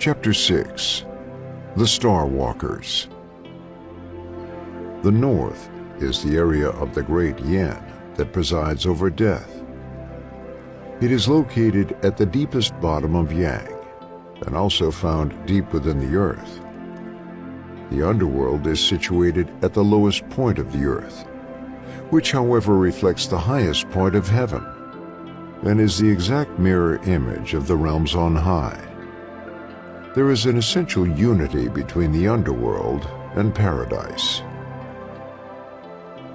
Chapter 6. The Star Walkers. The North is the area of the Great Yin that presides over death. It is located at the deepest bottom of Yang, and also found deep within the earth. The underworld is situated at the lowest point of the earth, which however reflects the highest point of heaven, and is the exact mirror image of the realms on high. There is an essential unity between the underworld and paradise.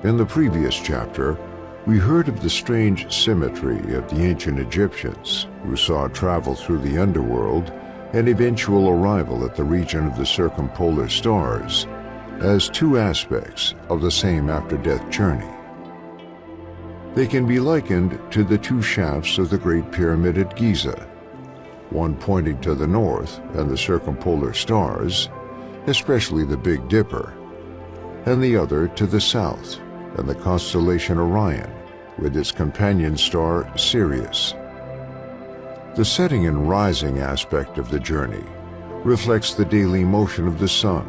In the previous chapter, we heard of the strange symmetry of the ancient Egyptians who saw travel through the underworld and eventual arrival at the region of the circumpolar stars as two aspects of the same after-death journey. They can be likened to the two shafts of the Great Pyramid at Giza, one pointing to the north and the circumpolar stars, especially the Big Dipper, and the other to the south and the constellation Orion with its companion star Sirius. The setting and rising aspect of the journey reflects the daily motion of the sun,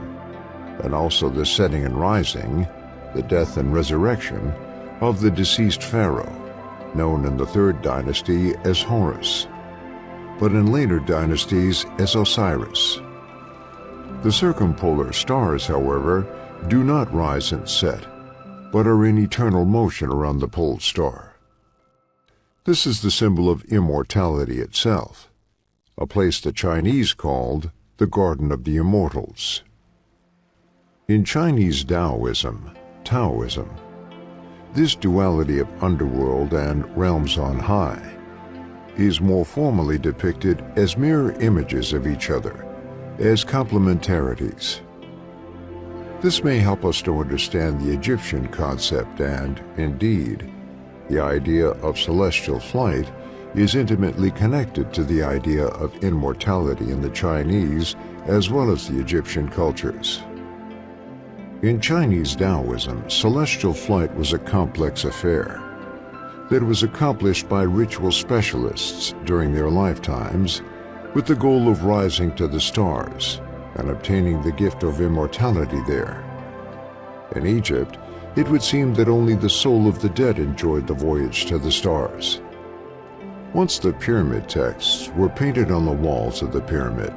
and also the setting and rising, the death and resurrection, of the deceased pharaoh, known in the Third Dynasty as Horus, but in later dynasties as Osiris. The circumpolar stars, however, do not rise and set, but are in eternal motion around the pole star. This is the symbol of immortality itself, a place the Chinese called the Garden of the Immortals. In Chinese Taoism, this duality of underworld and realms on high is more formally depicted as mirror images of each other, as complementarities. This may help us to understand the Egyptian concept, and, indeed, the idea of celestial flight is intimately connected to the idea of immortality in the Chinese as well as the Egyptian cultures. In Chinese Taoism, celestial flight was a complex affair that was accomplished by ritual specialists during their lifetimes with the goal of rising to the stars and obtaining the gift of immortality there. In Egypt, it would seem that only the soul of the dead enjoyed the voyage to the stars. Once the pyramid texts were painted on the walls of the pyramid,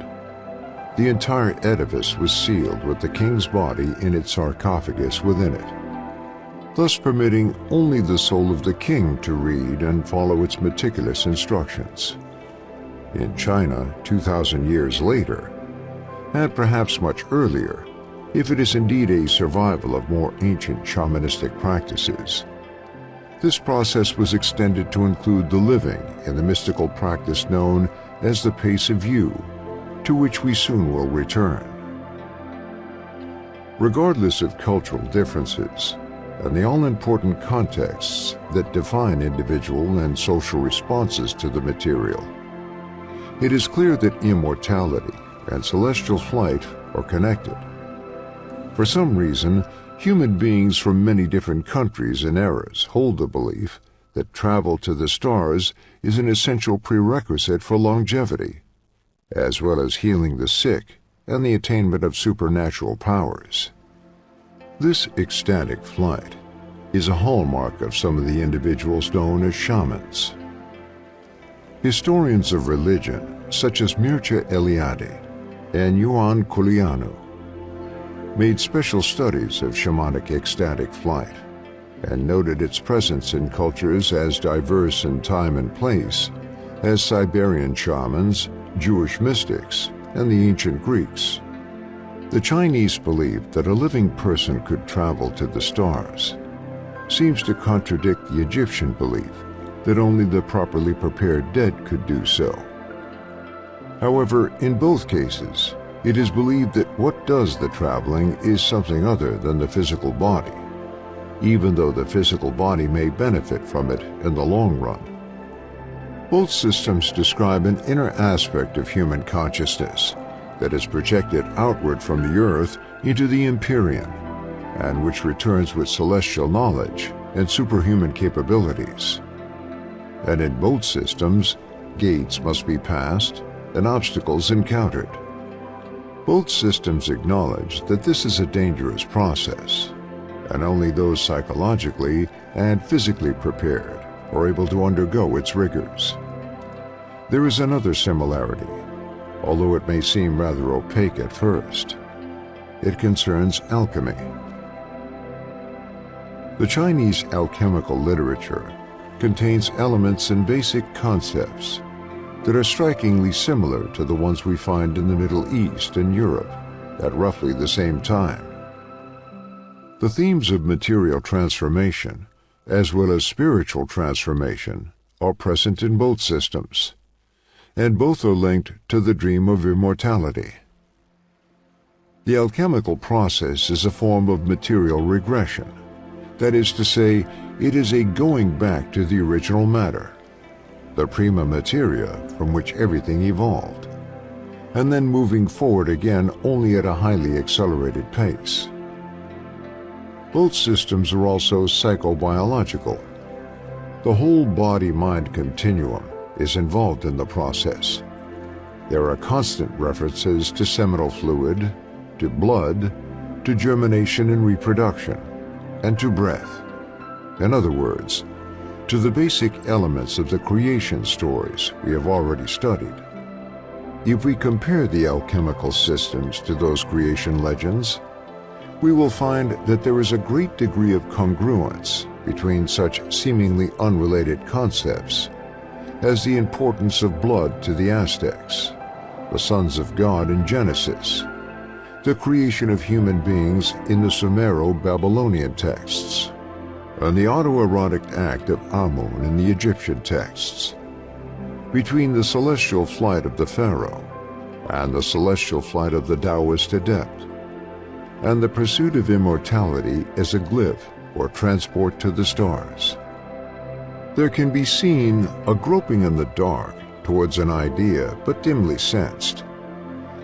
the entire edifice was sealed with the king's body in its sarcophagus within it, thus permitting only the soul of the king to read and follow its meticulous instructions. In China, 2,000 years later, and perhaps much earlier, if it is indeed a survival of more ancient shamanistic practices, this process was extended to include the living in the mystical practice known as the Pace of You, to which we soon will return. Regardless of cultural differences, and the all-important contexts that define individual and social responses to the material, it is clear that immortality and celestial flight are connected. For some reason, human beings from many different countries and eras hold the belief that travel to the stars is an essential prerequisite for longevity, as well as healing the sick and the attainment of supernatural powers. This ecstatic flight is a hallmark of some of the individuals known as shamans. Historians of religion, such as Mircea Eliade and Ioan Culianu, made special studies of shamanic ecstatic flight and noted its presence in cultures as diverse in time and place as Siberian shamans, Jewish mystics, and the ancient Greeks. The Chinese believed that a living person could travel to the stars seems to contradict the Egyptian belief that only the properly prepared dead could do so. However, in both cases, it is believed that what does the traveling is something other than the physical body, even though the physical body may benefit from it in the long run. Both systems describe an inner aspect of human consciousness that is projected outward from the earth into the empyrean, and which returns with celestial knowledge and superhuman capabilities. And in both systems, gates must be passed and obstacles encountered Both systems acknowledge that this is a dangerous process, and only those psychologically and physically prepared are able to undergo its rigors. There is another similarity, although it may seem rather opaque at first. It concerns alchemy. The Chinese alchemical literature contains elements and basic concepts that are strikingly similar to the ones we find in the Middle East and Europe at roughly the same time. The themes of material transformation, as well as spiritual transformation, are present in both systems, and both are linked to the dream of immortality. The alchemical process is a form of material regression. That is to say, it is a going back to the original matter, the prima materia from which everything evolved, and then moving forward again only at a highly accelerated pace. Both systems are also psychobiological. The whole body-mind continuum is involved in the process. There are constant references to seminal fluid, to blood, to germination and reproduction, and to breath. In other words, to the basic elements of the creation stories we have already studied. If we compare the alchemical systems to those creation legends, we will find that there is a great degree of congruence between such seemingly unrelated concepts as the importance of blood to the Aztecs, the sons of God in Genesis, the creation of human beings in the Sumero-Babylonian texts, and the autoerotic act of Amun in the Egyptian texts, between the celestial flight of the pharaoh and the celestial flight of the Taoist adept, and the pursuit of immortality as a glyph or transport to the stars. There can be seen a groping in the dark towards an idea, but dimly sensed,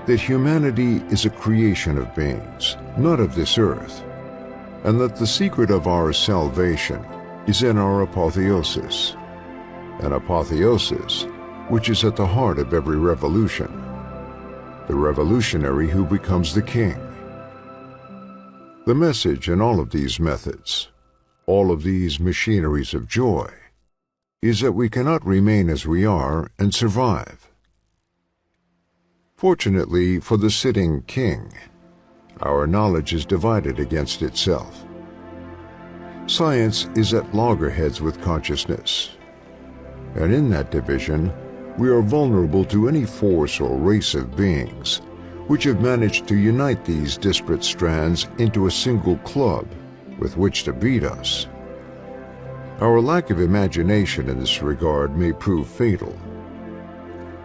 that humanity is a creation of beings, not of this earth, and that the secret of our salvation is in our apotheosis, an apotheosis which is at the heart of every revolution, the revolutionary who becomes the king. The message in all of these methods, all of these machineries of joy, is that we cannot remain as we are and survive. Fortunately for the sitting king, our knowledge is divided against itself. Science is at loggerheads with consciousness, and in that division, we are vulnerable to any force or race of beings which have managed to unite these disparate strands into a single club with which to beat us. Our lack of imagination in this regard may prove fatal.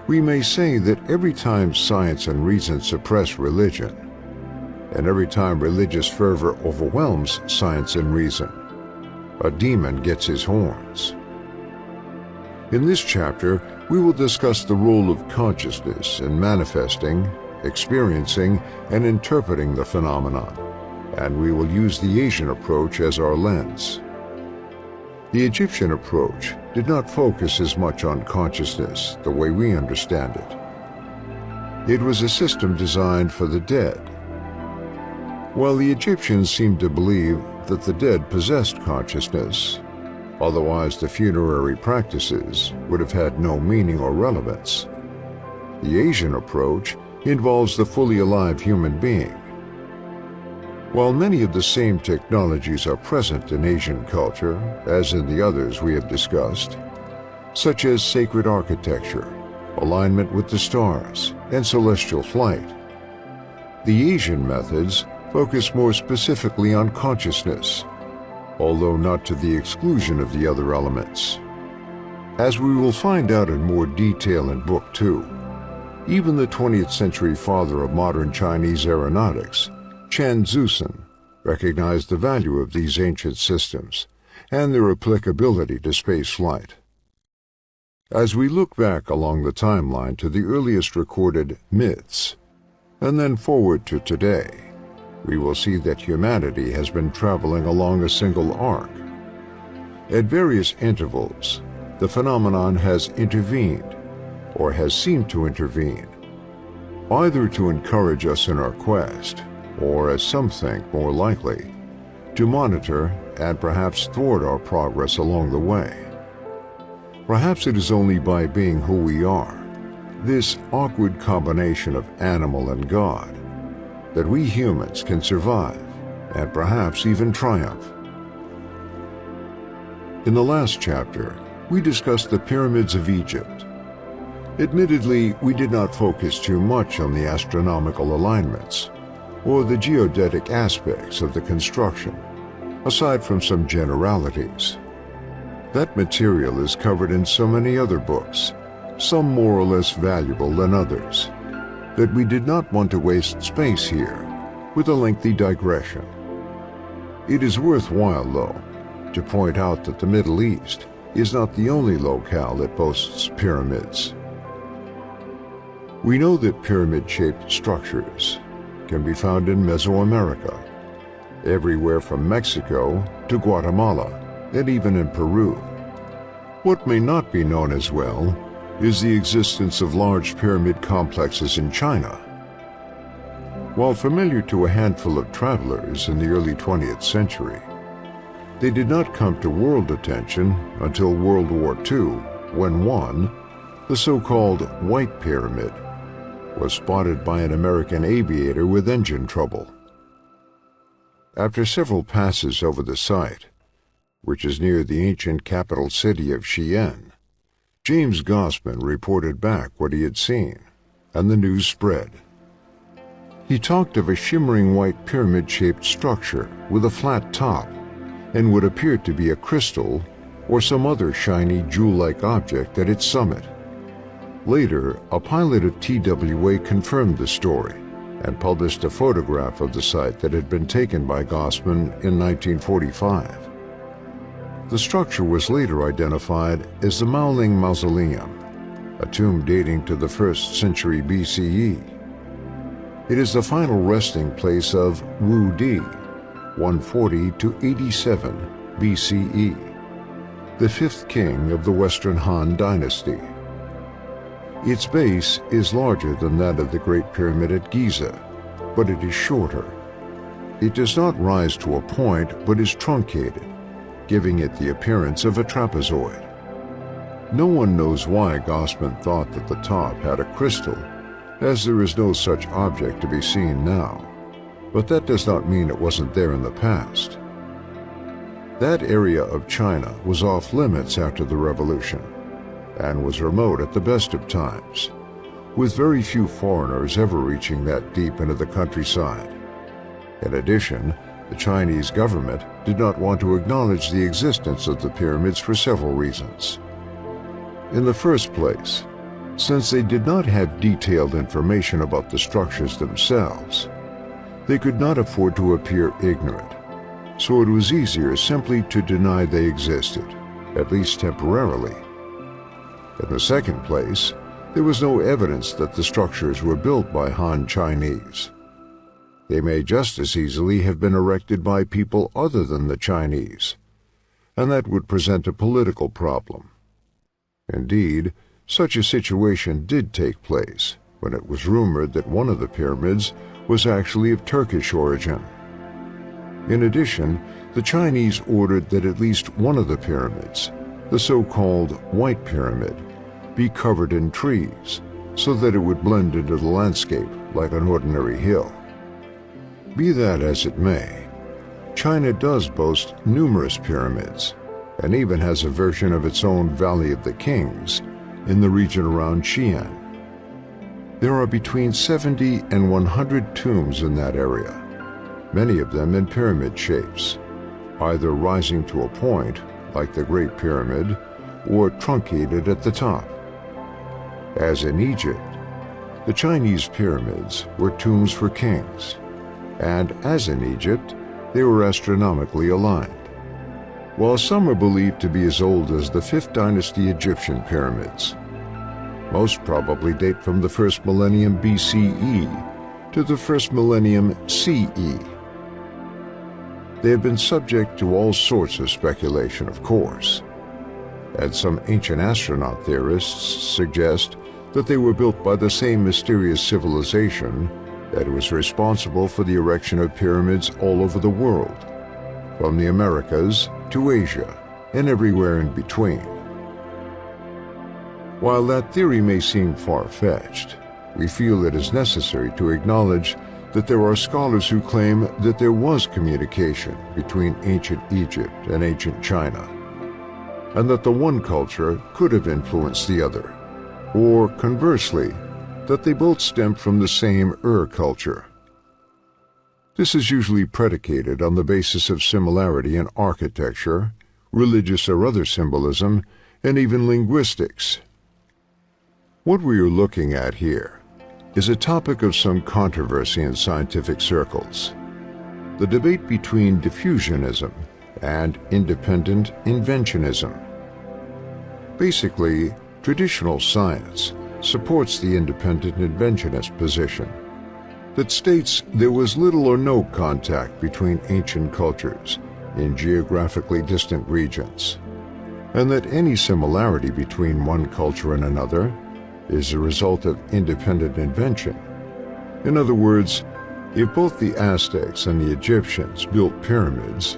We may say that every time science and reason suppress religion, and every time religious fervor overwhelms science and reason, a demon gets his horns. In this chapter, we will discuss the role of consciousness in manifesting, experiencing, and interpreting the phenomenon, and we will use the Asian approach as our lens. The Egyptian approach did not focus as much on consciousness the way we understand it. It was a system designed for the dead. While the Egyptians seemed to believe that the dead possessed consciousness, otherwise the funerary practices would have had no meaning or relevance, the Asian approach involves the fully alive human being. While many of the same technologies are present in Asian culture, as in the others we have discussed, such as sacred architecture, alignment with the stars, and celestial flight, the Asian methods focus more specifically on consciousness, although not to the exclusion of the other elements. As we will find out in more detail in Book 2, even the 20th century father of modern Chinese aeronautics, Chen Zusen, recognized the value of these ancient systems and their applicability to space flight. As we look back along the timeline to the earliest recorded myths, and then forward to today, we will see that humanity has been traveling along a single arc. At various intervals, the phenomenon has intervened, or has seemed to intervene. either to encourage us in our quest, or, as some think more likely, to monitor and perhaps thwart our progress along the way. Perhaps it is only by being who we are, this awkward combination of animal and God, that we humans can survive and perhaps even triumph. In the last chapter, we discussed the pyramids of Egypt. Admittedly, we did not focus too much on the astronomical alignments or the geodetic aspects of the construction, aside from some generalities. That material is covered in so many other books, some more or less valuable than others, that we did not want to waste space here with a lengthy digression. It is worthwhile, though, to point out that the Middle East is not the only locale that boasts pyramids. We know that pyramid-shaped structures can be found in Mesoamerica, everywhere from Mexico to Guatemala, and even in Peru. What may not be known as well is the existence of large pyramid complexes in China. While familiar to a handful of travelers in the early 20th century, they did not come to world attention until World War II, when one, the so-called White Pyramid, was spotted by an American aviator with engine trouble. After several passes over the site, which is near the ancient capital city of Xi'an, James Gossman reported back what he had seen, and the news spread. He talked of a shimmering white pyramid-shaped structure with a flat top and would appear to be a crystal or some other shiny jewel-like object at its summit. Later, a pilot of TWA confirmed the story and published a photograph of the site that had been taken by Gossman in 1945. The structure was later identified as the Maoling Mausoleum, a tomb dating to the 1st century BCE. It is the final resting place of Wu Di, 140 to 87 BCE, the 5th king of the Western Han dynasty. Its base is larger than that of the Great Pyramid at Giza, but it is shorter. It does not rise to a point, but is truncated, giving it the appearance of a trapezoid. No one knows why Gossman thought that the top had a crystal, as there is no such object to be seen now, but that does not mean it wasn't there in the past. That area of China was off limits after the revolution, and was remote at the best of times, with very few foreigners ever reaching that deep into the countryside. In addition, the Chinese government did not want to acknowledge the existence of the pyramids for several reasons. In the first place, since they did not have detailed information about the structures themselves, they could not afford to appear ignorant, so it was easier simply to deny they existed, at least temporarily. In the second place, there was no evidence that the structures were built by Han Chinese. They may just as easily have been erected by people other than the Chinese, and that would present a political problem. Indeed, such a situation did take place when it was rumored that one of the pyramids was actually of Turkish origin. In addition, the Chinese ordered that at least one of the pyramids, the so-called White Pyramid, be covered in trees so that it would blend into the landscape like an ordinary hill. Be that as it may, China does boast numerous pyramids and even has a version of its own Valley of the Kings in the region around Xi'an. There are between 70 and 100 tombs in that area, many of them in pyramid shapes, either rising to a point, like the Great Pyramid, or truncated at the top. As in Egypt, the Chinese pyramids were tombs for kings, and as in Egypt, they were astronomically aligned. While some are believed to be as old as the 5th dynasty Egyptian pyramids, most probably date from the 1st millennium BCE to the 1st millennium CE. They have been subject to all sorts of speculation, of course, and some ancient astronaut theorists suggest that they were built by the same mysterious civilization that was responsible for the erection of pyramids all over the world, from the Americas to Asia and everywhere in between. While that theory may seem far-fetched, we feel it is necessary to acknowledge that there are scholars who claim that there was communication between ancient Egypt and ancient China, and that the one culture could have influenced the other, or conversely, that they both stemmed from the same culture. This is usually predicated on the basis of similarity in architecture, religious or other symbolism, and even linguistics. What we are looking at here is a topic of some controversy in scientific circles: the debate between diffusionism and independent inventionism. Basically, traditional science supports the independent inventionist position that states there was little or no contact between ancient cultures in geographically distant regions, and that any similarity between one culture and another is a result of independent invention. In other words, if both the Aztecs and the Egyptians built pyramids,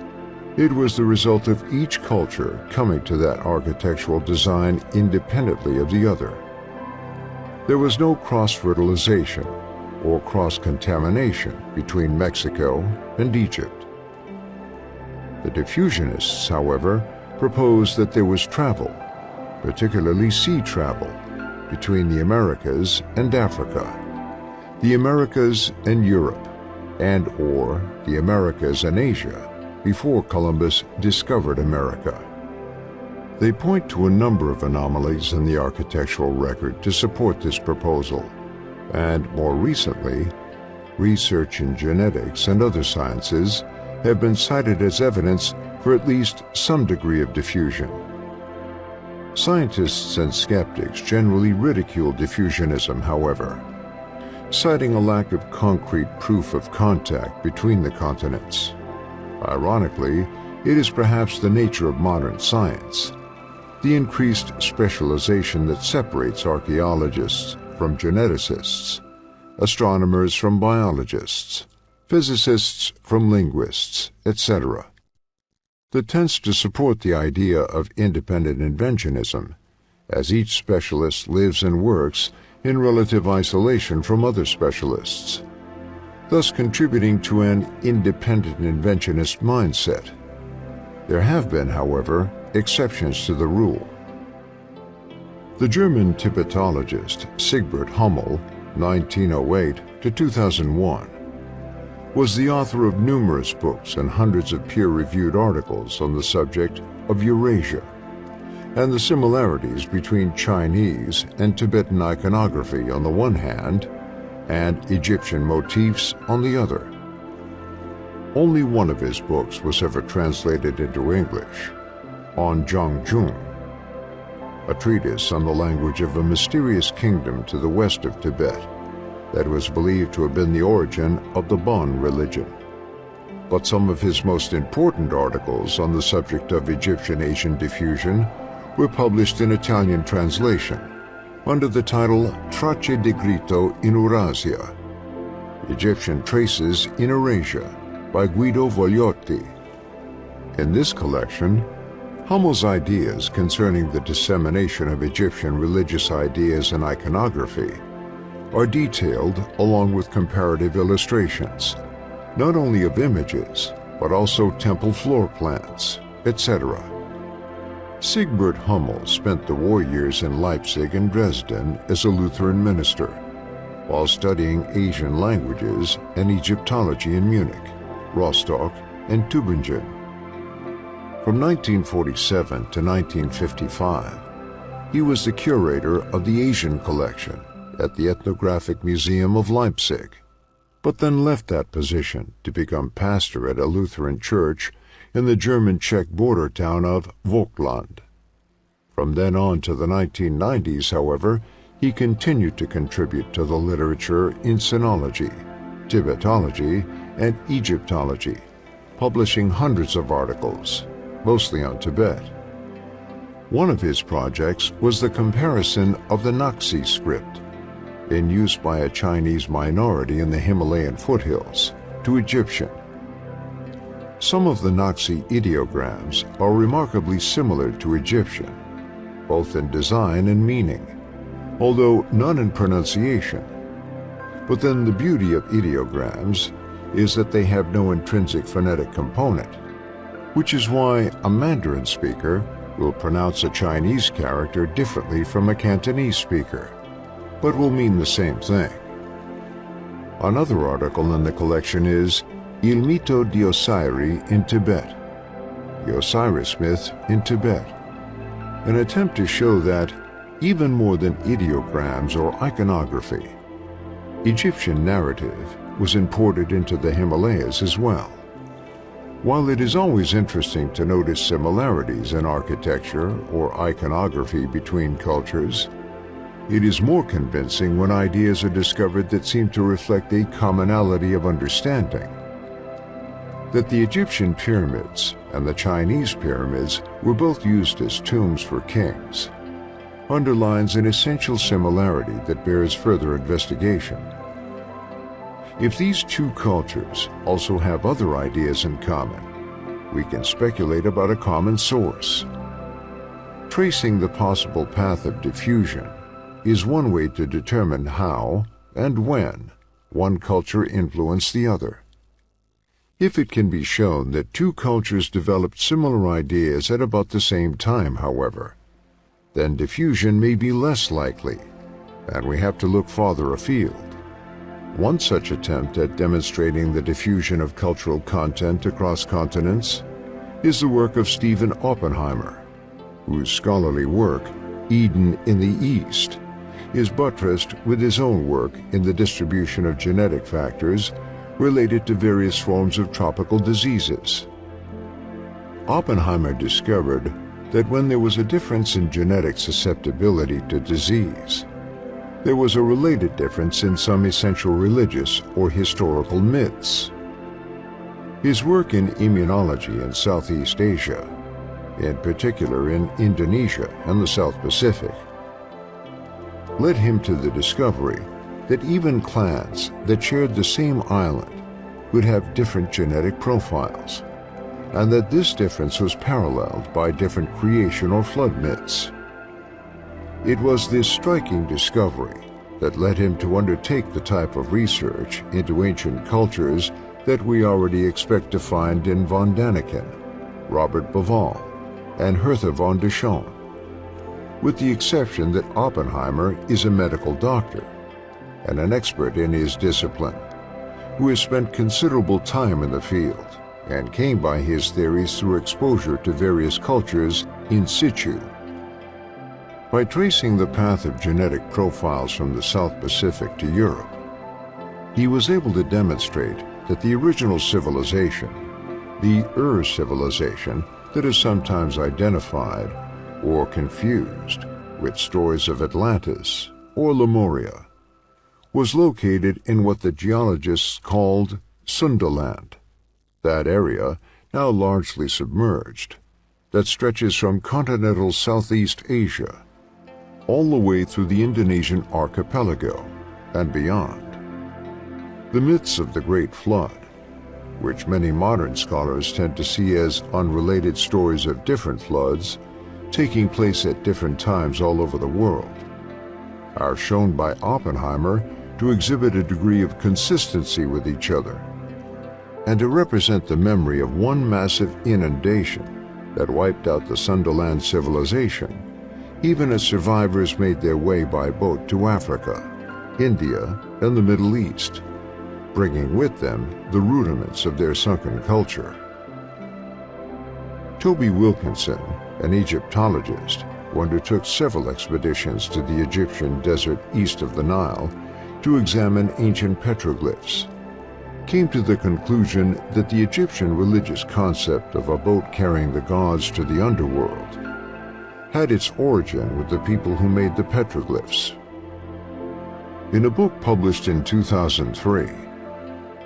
it was the result of each culture coming to that architectural design independently of the other. There was no cross-fertilization or cross-contamination between Mexico and Egypt. The diffusionists, however, proposed that there was travel, particularly sea travel, between the Americas and Africa, the Americas and Europe, and/or the Americas and Asia before Columbus discovered America. They point to a number of anomalies in the architectural record to support this proposal, and more recently, research in genetics and other sciences have been cited as evidence for at least some degree of diffusion. Scientists and skeptics generally ridicule diffusionism, however, citing a lack of concrete proof of contact between the continents. Ironically, it is perhaps the nature of modern science, the increased specialization that separates archaeologists from geneticists, astronomers from biologists, physicists from linguists, etc., that tends to support the idea of independent inventionism, as each specialist lives and works in relative isolation from other specialists, thus contributing to an independent inventionist mindset. There have been, however, exceptions to the rule. The German Tibetologist Sigbert Hummel, 1908 to 2001, was the author of numerous books and hundreds of peer-reviewed articles on the subject of Eurasia and the similarities between Chinese and Tibetan iconography on the one hand and Egyptian motifs on the other. Only one of his books was ever translated into English, On Zhongjun, a treatise on the language of a mysterious kingdom to the west of Tibet that was believed to have been the origin of the Bon religion. But some of his most important articles on the subject of Egyptian-Asian diffusion were published in Italian translation under the title Tracce di Grito in Eurasia, Egyptian Traces in Eurasia by Guido Vogliotti. In this collection, Hummel's ideas concerning the dissemination of Egyptian religious ideas and iconography are detailed along with comparative illustrations, not only of images, but also temple floor plans, etc. Sigbert Hummel spent the war years in Leipzig and Dresden as a Lutheran minister, while studying Asian languages and Egyptology in Munich, Rostock, and Tübingen. From 1947 to 1955, he was the curator of the Asian collection at the Ethnographic Museum of Leipzig, but then left that position to become pastor at a Lutheran church in the German-Czech border town of Vogtland. From then on to the 1990s, however, he continued to contribute to the literature in Sinology, Tibetology, and Egyptology, publishing hundreds of articles, mostly on Tibet. One of his projects was the comparison of the Naxi script, in use by a Chinese minority in the Himalayan foothills, to Egyptian. Some of the Naxi ideograms are remarkably similar to Egyptian, both in design and meaning, although none in pronunciation. But then the beauty of ideograms is that they have no intrinsic phonetic component, which is why a Mandarin speaker will pronounce a Chinese character differently from a Cantonese speaker, but will mean the same thing. Another article in the collection is Il mito di Osiri in Tibet, the Osiris myth in Tibet, an attempt to show that, even more than ideograms or iconography, Egyptian narrative was imported into the Himalayas as well. While it is always interesting to notice similarities in architecture or iconography between cultures, it is more convincing when ideas are discovered that seem to reflect a commonality of understanding. That the Egyptian pyramids and the Chinese pyramids were both used as tombs for kings underlines an essential similarity that bears further investigation. If these two cultures also have other ideas in common, we can speculate about a common source. Tracing the possible path of diffusion is one way to determine how and when one culture influenced the other. If it can be shown that two cultures developed similar ideas at about the same time, however, then diffusion may be less likely, and we have to look farther afield. One such attempt at demonstrating the diffusion of cultural content across continents is the work of Stephen Oppenheimer, whose scholarly work, Eden in the East, is buttressed with his own work in the distribution of genetic factors related to various forms of tropical diseases. Oppenheimer discovered that when there was a difference in genetic susceptibility to disease, there was a related difference in some essential religious or historical myths. His work in immunology in Southeast Asia, in particular in Indonesia and the South Pacific, led him to the discovery that even clans that shared the same island would have different genetic profiles, and that this difference was paralleled by different creation or flood myths. It was this striking discovery that led him to undertake the type of research into ancient cultures that we already expect to find in von Daniken, Robert Bauval, and Hertha von Deschamps, with the exception that Oppenheimer is a medical doctor and an expert in his discipline, who has spent considerable time in the field and came by his theories through exposure to various cultures in situ. By tracing the path of genetic profiles from the South Pacific to Europe, he was able to demonstrate that the original civilization, the civilization that is sometimes identified or confused with stories of Atlantis or Lemuria, was located in what the geologists called Sundaland, that area now largely submerged, that stretches from continental Southeast Asia all the way through the Indonesian archipelago and beyond. The myths of the Great Flood, which many modern scholars tend to see as unrelated stories of different floods taking place at different times all over the world, are shown by Oppenheimer to exhibit a degree of consistency with each other, and to represent the memory of one massive inundation that wiped out the Sundaland civilization, even as survivors made their way by boat to Africa, India, and the Middle East, bringing with them the rudiments of their sunken culture. Toby Wilkinson, an Egyptologist who undertook several expeditions to the Egyptian desert east of the Nile to examine ancient petroglyphs, came to the conclusion that the Egyptian religious concept of a boat carrying the gods to the underworld had its origin with the people who made the petroglyphs. In a book published in 2003,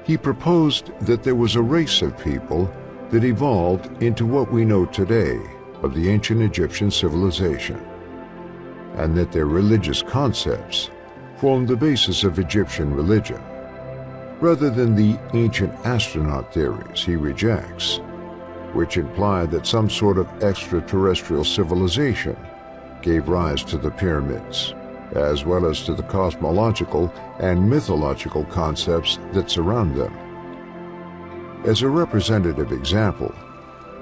he proposed that there was a race of people that evolved into what we know today of the ancient Egyptian civilization, and that their religious concepts formed the basis of Egyptian religion, rather than the ancient astronaut theories he rejects, which imply that some sort of extraterrestrial civilization gave rise to the pyramids, as well as to the cosmological and mythological concepts that surround them. As a representative example,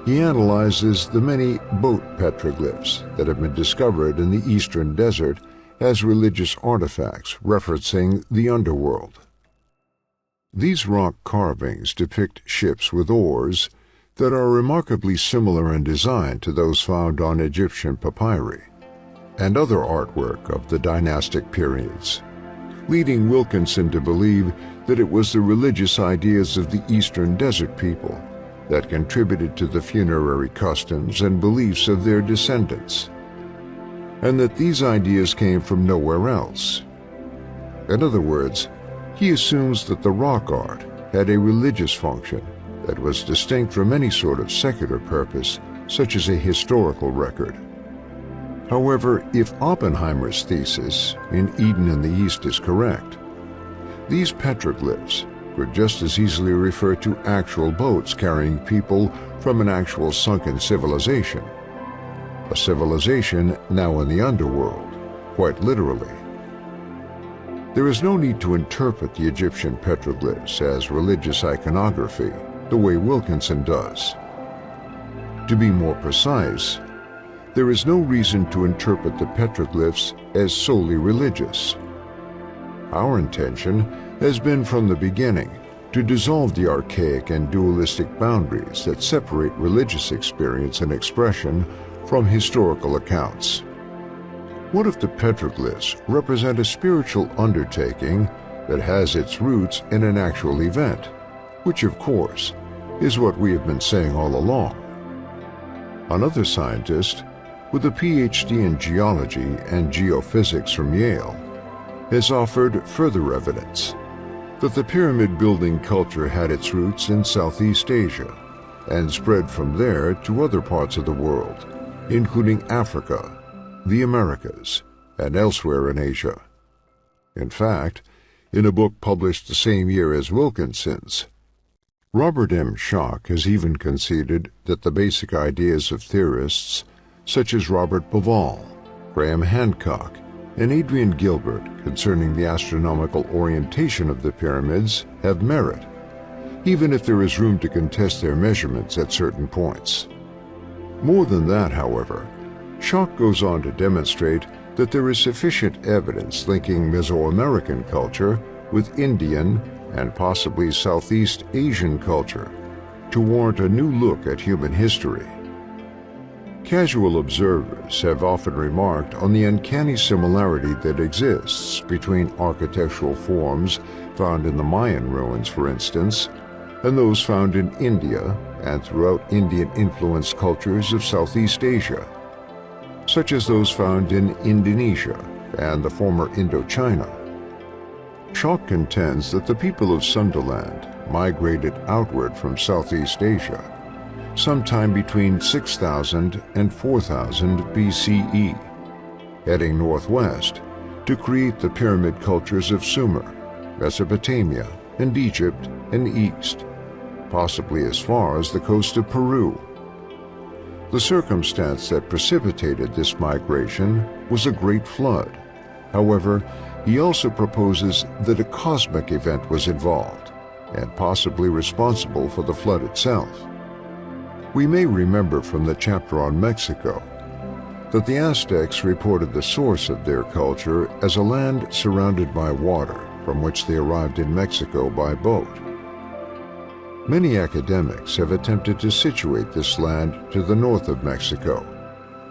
he analyzes the many boat petroglyphs that have been discovered in the eastern desert as religious artifacts referencing the underworld. These rock carvings depict ships with oars that are remarkably similar in design to those found on Egyptian papyri and other artwork of the dynastic periods, leading Wilkinson to believe that it was the religious ideas of the eastern desert people that contributed to the funerary customs and beliefs of their descendants, and that these ideas came from nowhere else. In other words, he assumes that the rock art had a religious function that was distinct from any sort of secular purpose, such as a historical record. However, if Oppenheimer's thesis in Eden in the East is correct, these petroglyphs could just as easily refer to actual boats carrying people from an actual sunken civilization, a civilization now in the underworld, quite literally. There is no need to interpret the Egyptian petroglyphs as religious iconography the way Wilkinson does. To be more precise, there is no reason to interpret the petroglyphs as solely religious. Our intention has been from the beginning to dissolve the archaic and dualistic boundaries that separate religious experience and expression from historical accounts. What if the petroglyphs represent a spiritual undertaking that has its roots in an actual event, which of course is what we have been saying all along? Another scientist with a PhD in geology and geophysics from Yale has offered further evidence that the pyramid-building culture had its roots in Southeast Asia and spread from there to other parts of the world, including Africa, the Americas, and elsewhere in Asia. In fact, in a book published the same year as Wilkinson's, Robert M. Schoch has even conceded that the basic ideas of theorists such as Robert Bauval, Graham Hancock, and Adrian Gilbert concerning the astronomical orientation of the pyramids have merit, even if there is room to contest their measurements at certain points. More than that, however, Schoch goes on to demonstrate that there is sufficient evidence linking Mesoamerican culture with Indian and possibly Southeast Asian culture to warrant a new look at human history. Casual observers have often remarked on the uncanny similarity that exists between architectural forms found in the Mayan ruins, for instance, and those found in India and throughout Indian-influenced cultures of Southeast Asia, such as those found in Indonesia and the former Indochina. Schoch contends that the people of Sundaland migrated outward from Southeast Asia sometime between 6000 and 4000 BCE, heading northwest to create the pyramid cultures of Sumer, Mesopotamia, and Egypt, and east, possibly as far as the coast of Peru. The circumstance that precipitated this migration was a great flood. However, he also proposes that a cosmic event was involved, and possibly responsible for the flood itself. We may remember from the chapter on Mexico that the Aztecs reported the source of their culture as a land surrounded by water from which they arrived in Mexico by boat. Many academics have attempted to situate this land to the north of Mexico,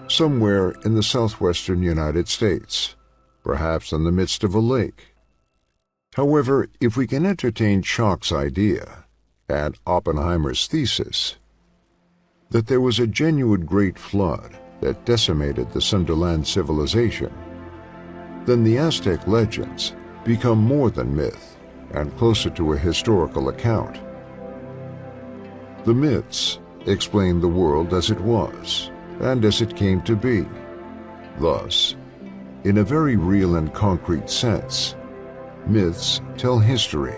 somewhere in the southwestern United States, perhaps in the midst of a lake. However, if we can entertain Schoch's idea and Oppenheimer's thesis that there was a genuine great flood that decimated the Sundaland civilization, then the Aztec legends become more than myth and closer to a historical account. The myths explain the world as it was, and as it came to be. Thus, in a very real and concrete sense, myths tell history.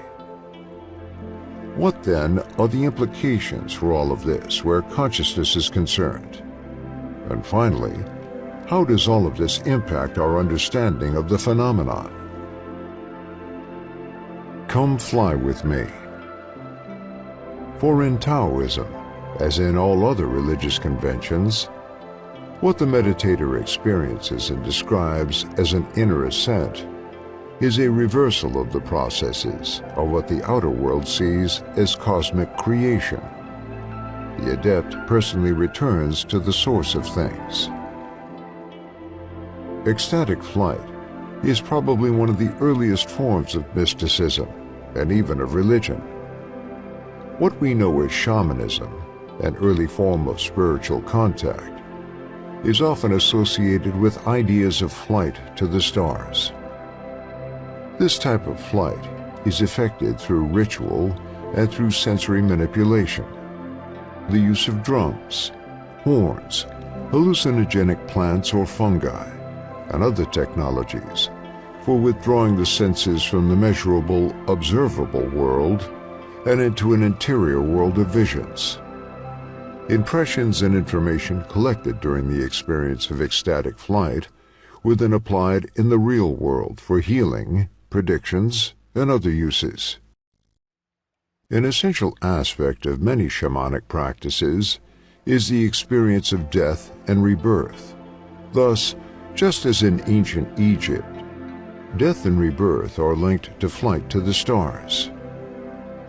What then are the implications for all of this where consciousness is concerned? And finally, how does all of this impact our understanding of the phenomenon? Come fly with me. For in Taoism, as in all other religious conventions, what the meditator experiences and describes as an inner ascent is a reversal of the processes of what the outer world sees as cosmic creation. The adept personally returns to the source of things. Ecstatic flight is probably one of the earliest forms of mysticism and even of religion. What we know as shamanism, an early form of spiritual contact, is often associated with ideas of flight to the stars. This type of flight is effected through ritual and through sensory manipulation, the use of drums, horns, hallucinogenic plants or fungi, and other technologies for withdrawing the senses from the measurable, observable world and into an interior world of visions. Impressions and information collected during the experience of ecstatic flight were then applied in the real world for healing, predictions, and other uses. An essential aspect of many shamanic practices is the experience of death and rebirth. Thus, just as in ancient Egypt, death and rebirth are linked to flight to the stars.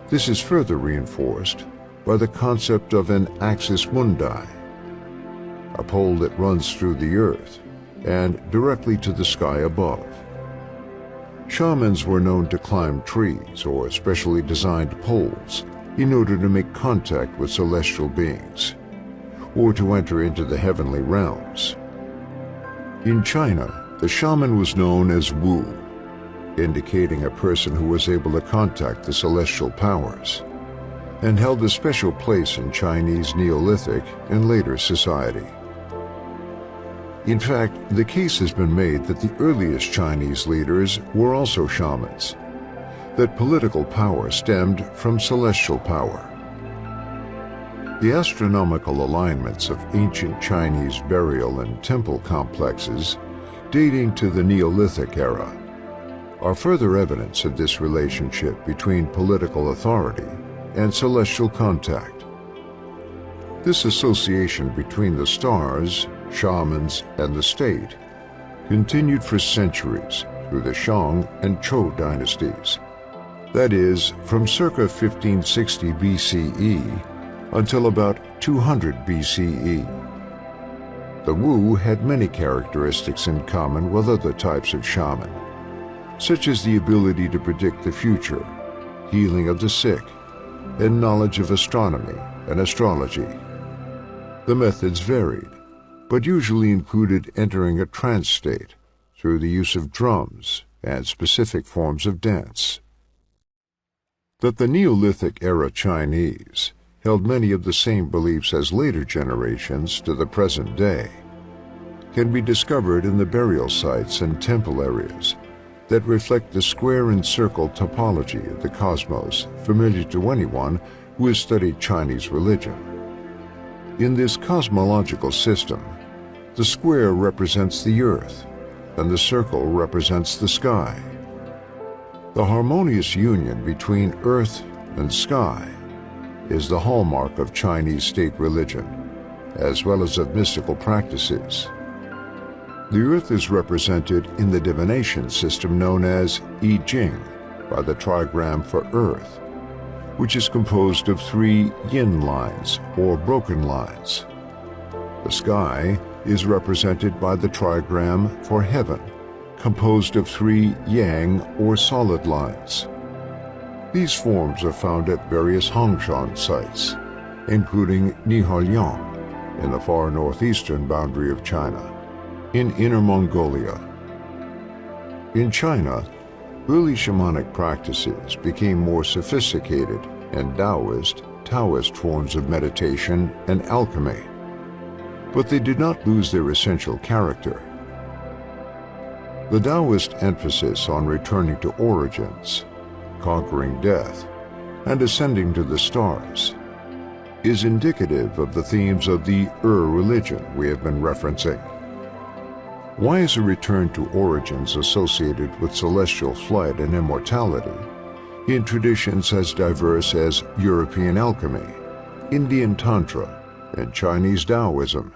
This is further reinforced by the concept of an axis mundi, a pole that runs through the earth and directly to the sky above. Shamans were known to climb trees or specially designed poles in order to make contact with celestial beings, or to enter into the heavenly realms. In China, the shaman was known as Wu, indicating a person who was able to contact the celestial powers, and held a special place in Chinese Neolithic and later society. In fact, the case has been made that the earliest Chinese leaders were also shamans, that political power stemmed from celestial power. The astronomical alignments of ancient Chinese burial and temple complexes dating to the Neolithic era are further evidence of this relationship between political authority and celestial contact. This association between the stars, shamans, and the state continued for centuries through the Shang and Zhou dynasties. That is, from circa 1560 BCE until about 200 BCE. The Wu had many characteristics in common with other types of shaman, such as the ability to predict the future, healing of the sick, and knowledge of astronomy and astrology. The methods varied, but usually included entering a trance state through the use of drums and specific forms of dance. That the Neolithic-era Chinese held many of the same beliefs as later generations to the present day can be discovered in the burial sites and temple areas that reflect the square and circle topology of the cosmos familiar to anyone who has studied Chinese religion. In this cosmological system, the square represents the earth and the circle represents the sky. The harmonious union between earth and sky is the hallmark of Chinese state religion, as well as of mystical practices. The earth is represented in the divination system known as I Ching by the trigram for earth, which is composed of 3 yin lines or broken lines. The sky is represented by the trigram for heaven, composed of 3 yang or solid lines. These forms are found at various Hongshan sites, including Nihaoliang in the far northeastern boundary of China, in Inner Mongolia. In China, early shamanic practices became more sophisticated and Taoist forms of meditation and alchemy. but they did not lose their essential character. The Taoist emphasis on returning to origins, conquering death, and ascending to the stars is indicative of the themes of the religion we have been referencing. Why is a return to origins associated with celestial flight and immortality in traditions as diverse as European alchemy, Indian Tantra, and Chinese Taoism?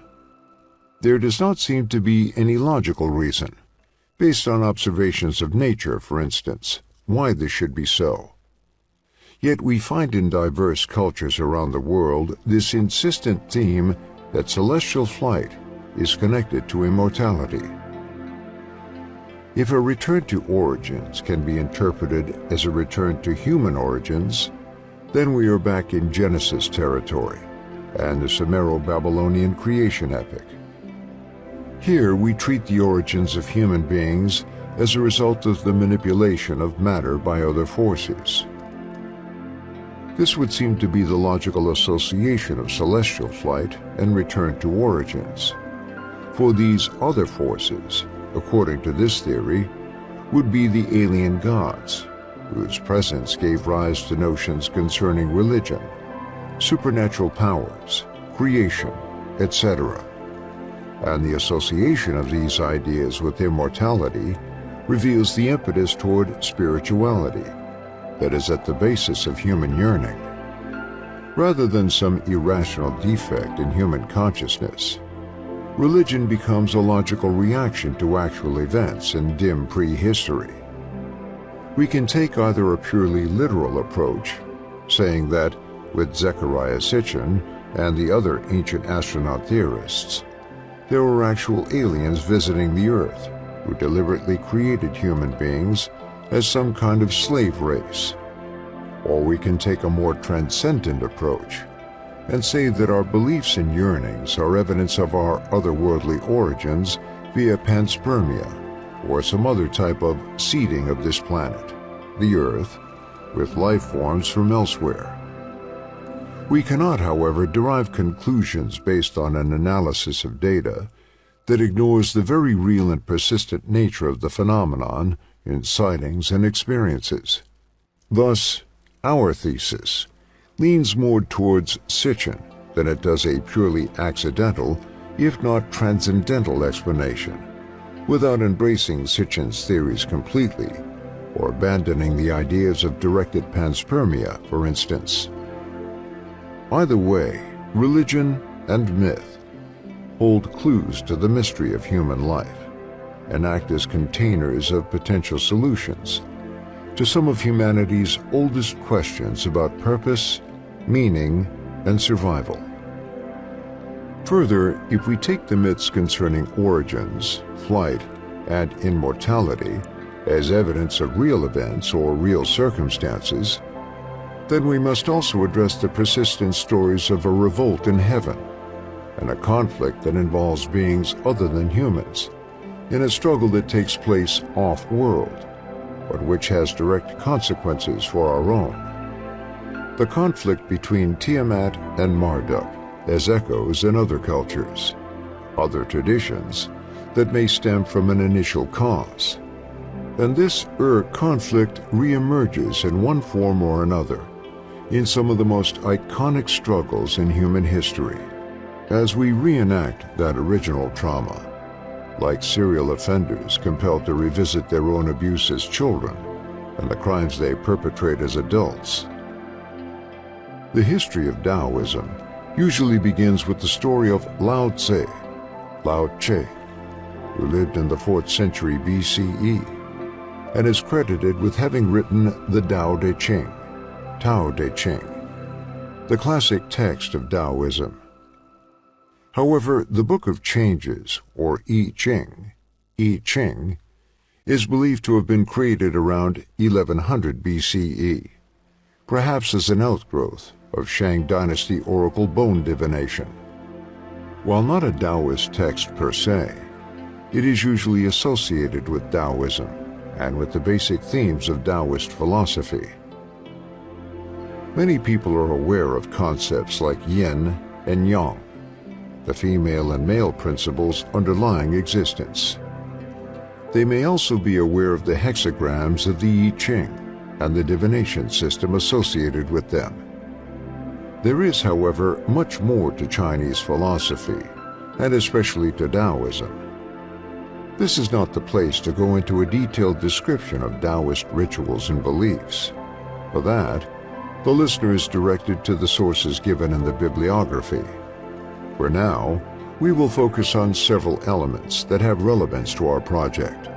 There does not seem to be any logical reason, based on observations of nature, for instance, why this should be so. Yet we find in diverse cultures around the world this insistent theme that celestial flight is connected to immortality. If a return to origins can be interpreted as a return to human origins, then we are back in Genesis territory and the Sumero-Babylonian creation epic. Here we treat the origins of human beings as a result of the manipulation of matter by other forces. This would seem to be the logical association of celestial flight and return to origins. For these other forces, according to this theory, would be the alien gods, whose presence gave rise to notions concerning religion, supernatural powers, creation, etc. And the association of these ideas with immortality reveals the impetus toward spirituality that is at the basis of human yearning. Rather than some irrational defect in human consciousness, religion becomes a logical reaction to actual events in dim prehistory. We can take either a purely literal approach, saying that, with Zecharia Sitchin and the other ancient astronaut theorists, there were actual aliens visiting the Earth who deliberately created human beings as some kind of slave race. Or we can take a more transcendent approach and say that our beliefs and yearnings are evidence of our otherworldly origins via panspermia, or some other type of seeding of this planet, the Earth, with life forms from elsewhere. We cannot, however, derive conclusions based on an analysis of data that ignores the very real and persistent nature of the phenomenon in sightings and experiences. Thus, our thesis leans more towards Sitchin than it does a purely accidental, if not transcendental explanation, without embracing Sitchin's theories completely, or abandoning the ideas of directed panspermia, for instance. Either way, religion and myth hold clues to the mystery of human life and act as containers of potential solutions to some of humanity's oldest questions about purpose, meaning, and survival. Further, if we take the myths concerning origins, flight, and immortality as evidence of real events or real circumstances, then we must also address the persistent stories of a revolt in heaven and a conflict that involves beings other than humans in a struggle that takes place off-world, but which has direct consequences for our own. The conflict between Tiamat and Marduk has echoes in other cultures, other traditions that may stem from an initial cause. And this conflict re-emerges in one form or another in some of the most iconic struggles in human history, as we reenact that original trauma, like serial offenders compelled to revisit their own abuse as children and the crimes they perpetrate as adults. The history of Taoism usually begins with the story of Lao Tse, who lived in the 4th century BCE and is credited with having written the Tao Te Ching, the classic text of Taoism. However, the Book of Changes, or I Ching, is believed to have been created around 1100 BCE, perhaps as an outgrowth of Shang Dynasty oracle bone divination. While not a Taoist text per se, it is usually associated with Taoism and with the basic themes of Taoist philosophy. Many people are aware of concepts like yin and yang, the female and male principles underlying existence. They may also be aware of the hexagrams of the I Ching and the divination system associated with them. There is, however, much more to Chinese philosophy, and especially to Taoism. This is not the place to go into a detailed description of Taoist rituals and beliefs. For that, the listener is directed to the sources given in the bibliography. For now, we will focus on several elements that have relevance to our project.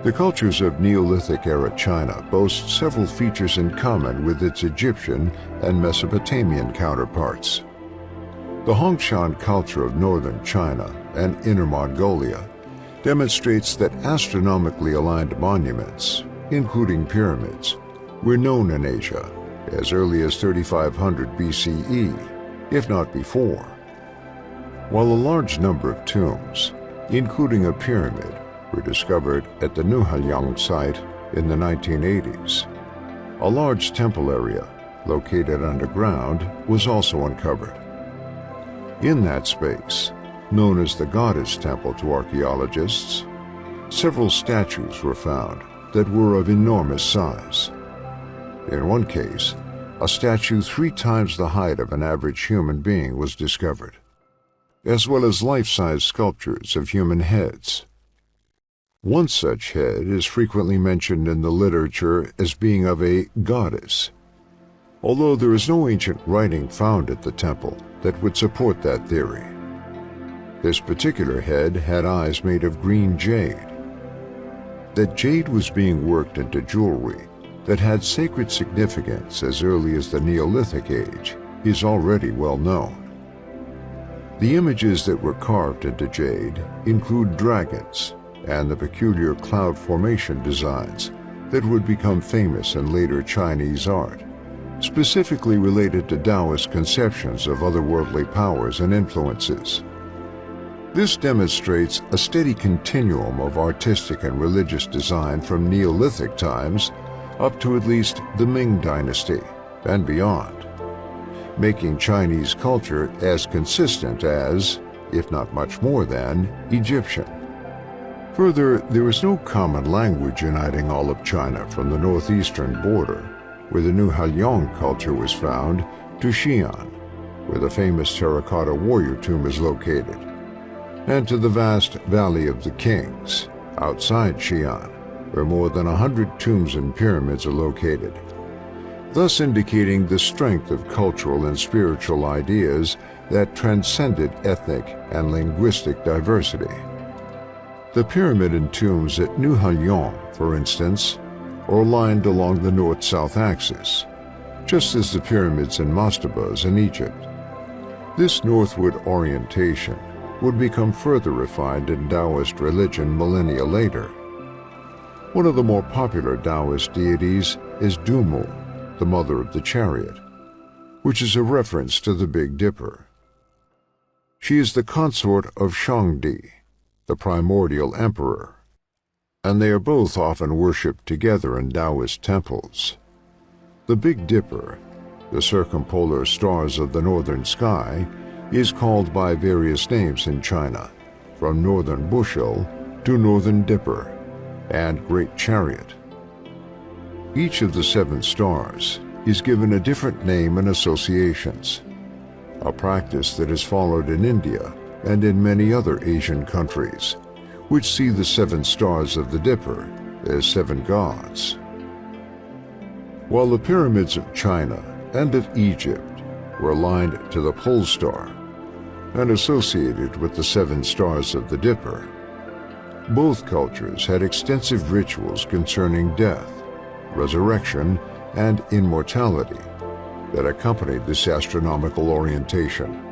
The cultures of Neolithic-era China boast several features in common with its Egyptian and Mesopotamian counterparts. The Hongshan culture of northern China and Inner Mongolia demonstrates that astronomically aligned monuments, including pyramids, were known in Asia as early as 3500 BCE, if not before. While a large number of tombs, including a pyramid, were discovered at the Nuhalyang site in the 1980s, a large temple area located underground was also uncovered. In that space, known as the Goddess Temple to archaeologists, several statues were found that were of enormous size. In one case, a statue 3 times the height of an average human being was discovered, as well as life-size sculptures of human heads. One such head is frequently mentioned in the literature as being of a goddess, although there is no ancient writing found at the temple that would support that theory. This particular head had eyes made of green jade. That jade was being worked into jewelry that had sacred significance as early as the Neolithic age is already well known. The images that were carved into jade include dragons and the peculiar cloud formation designs that would become famous in later Chinese art, specifically related to Taoist conceptions of otherworldly powers and influences. This demonstrates a steady continuum of artistic and religious design from Neolithic times up to at least the Ming Dynasty and beyond, making Chinese culture as consistent as, if not much more than, Egyptian. Further, there is no common language uniting all of China from the northeastern border, where the Nuhalyang culture was found, to Xi'an, where the famous terracotta warrior tomb is located, and to the vast Valley of the Kings, outside Xi'an, where more than 100 tombs and pyramids are located, thus indicating the strength of cultural and spiritual ideas that transcended ethnic and linguistic diversity. The pyramid and tombs at Nuhalyang, for instance, are lined along the north-south axis, just as the pyramids and mastabas in Egypt. This northward orientation would become further refined in Taoist religion millennia later. One of the more popular Taoist deities is Dumu, the mother of the chariot, which is a reference to the Big Dipper. She is the consort of Shangdi, the primordial emperor, and they are both often worshipped together in Taoist temples. The Big Dipper, the circumpolar stars of the northern sky, is called by various names in China, from Northern Bushel to Northern Dipper and Great Chariot. Each of the 7 stars is given a different name and associations, a practice that is followed in India and in many other Asian countries, which see the 7 stars of the Dipper as 7 gods. While the pyramids of China and of Egypt were aligned to the pole star and associated with the 7 stars of the Dipper, both cultures had extensive rituals concerning death, resurrection, and immortality that accompanied this astronomical orientation.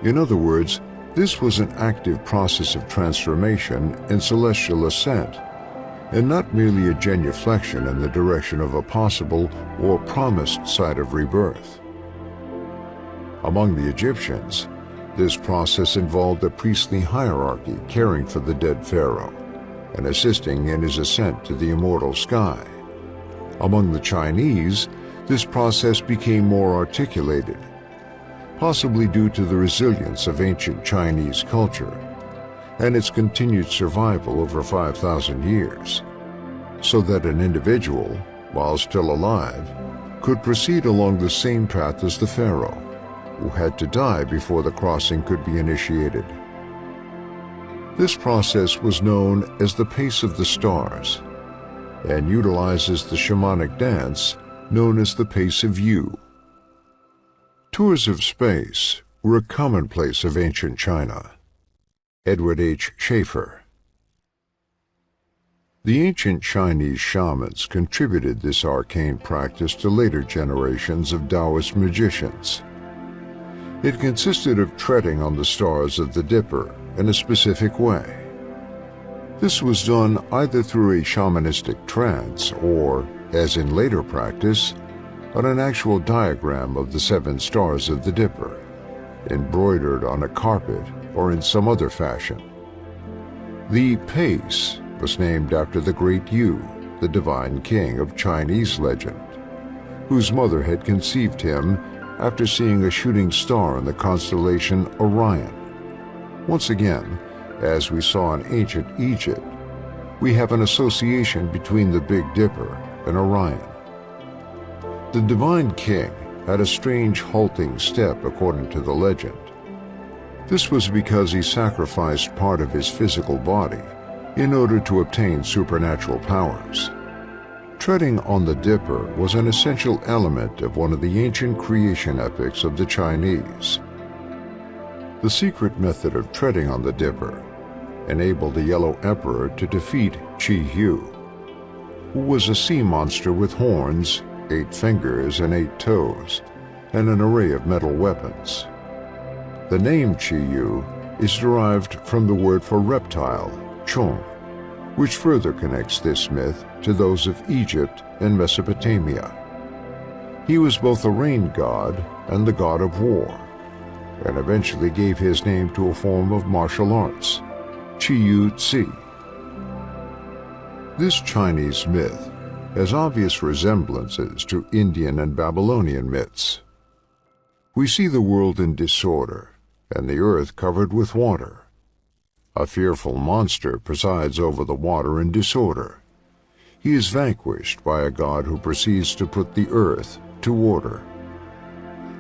In other words, this was an active process of transformation and celestial ascent, and not merely a genuflection in the direction of a possible or promised site of rebirth. Among the Egyptians, this process involved a priestly hierarchy caring for the dead pharaoh and assisting in his ascent to the immortal sky. Among the Chinese, this process became more articulated, possibly due to the resilience of ancient Chinese culture and its continued survival over 5,000 years, so that an individual, while still alive, could proceed along the same path as the pharaoh, who had to die before the crossing could be initiated. This process was known as the pace of the stars, and utilizes the shamanic dance known as the pace of Yu. Tours of space were a commonplace of ancient China. Edward H. Schaeffer. The ancient Chinese shamans contributed this arcane practice to later generations of Taoist magicians. It consisted of treading on the stars of the Dipper in a specific way. This was done either through a shamanistic trance or, as in later practice, on an actual diagram of the 7 stars of the Dipper, embroidered on a carpet or in some other fashion. The pace was named after the great Yu, the divine king of Chinese legend, whose mother had conceived him after seeing a shooting star in the constellation Orion. Once again, as we saw in ancient Egypt, we have an association between the Big Dipper and Orion. The divine king had a strange halting step according to the legend. This was because he sacrificed part of his physical body in order to obtain supernatural powers. Treading on the Dipper was an essential element of one of the ancient creation epics of the Chinese. The secret method of treading on the Dipper enabled the Yellow Emperor to defeat Qi Hu, who was a sea monster with horns, 8 fingers and 8 toes, and an array of metal weapons. The name Qi Hu is derived from the word for reptile, Chong, which further connects this myth to those of Egypt and Mesopotamia. He was both a rain god and the god of war, and eventually gave his name to a form of martial arts, Qiyu Tsi. This Chinese myth has obvious resemblances to Indian and Babylonian myths. We see the world in disorder and the earth covered with water. A fearful monster presides over the water in disorder. He is vanquished by a god who proceeds to put the earth to order.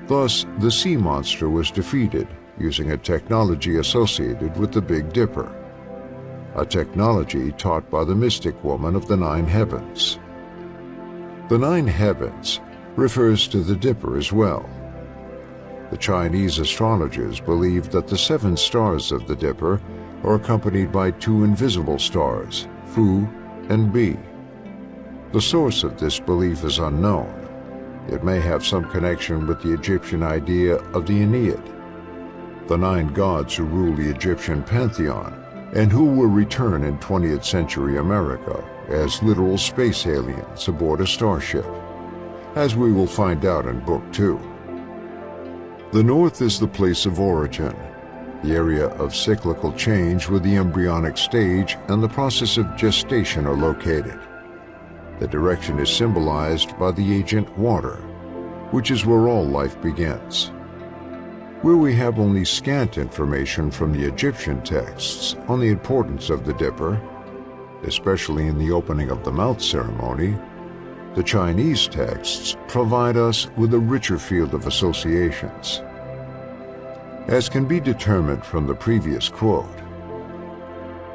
Thus, the sea monster was defeated using a technology associated with the Big Dipper, a technology taught by the mystic woman of the 9 heavens. The 9 heavens refers to the Dipper as well. The Chinese astrologers believe that the 7 stars of the Dipper are accompanied by 2 invisible stars, Fu and Bi. The source of this belief is unknown. It may have some connection with the Egyptian idea of the Aeneid, the 9 gods who rule the Egyptian pantheon and who will return in 20th century America as literal space aliens aboard a starship, as we will find out in Book 2. The north is the place of origin, the area of cyclical change where the embryonic stage and the process of gestation are located. The direction is symbolized by the agent water, which is where all life begins. Where we have only scant information from the Egyptian texts on the importance of the Dipper, especially in the opening of the mouth ceremony, the Chinese texts provide us with a richer field of associations. As can be determined from the previous quote,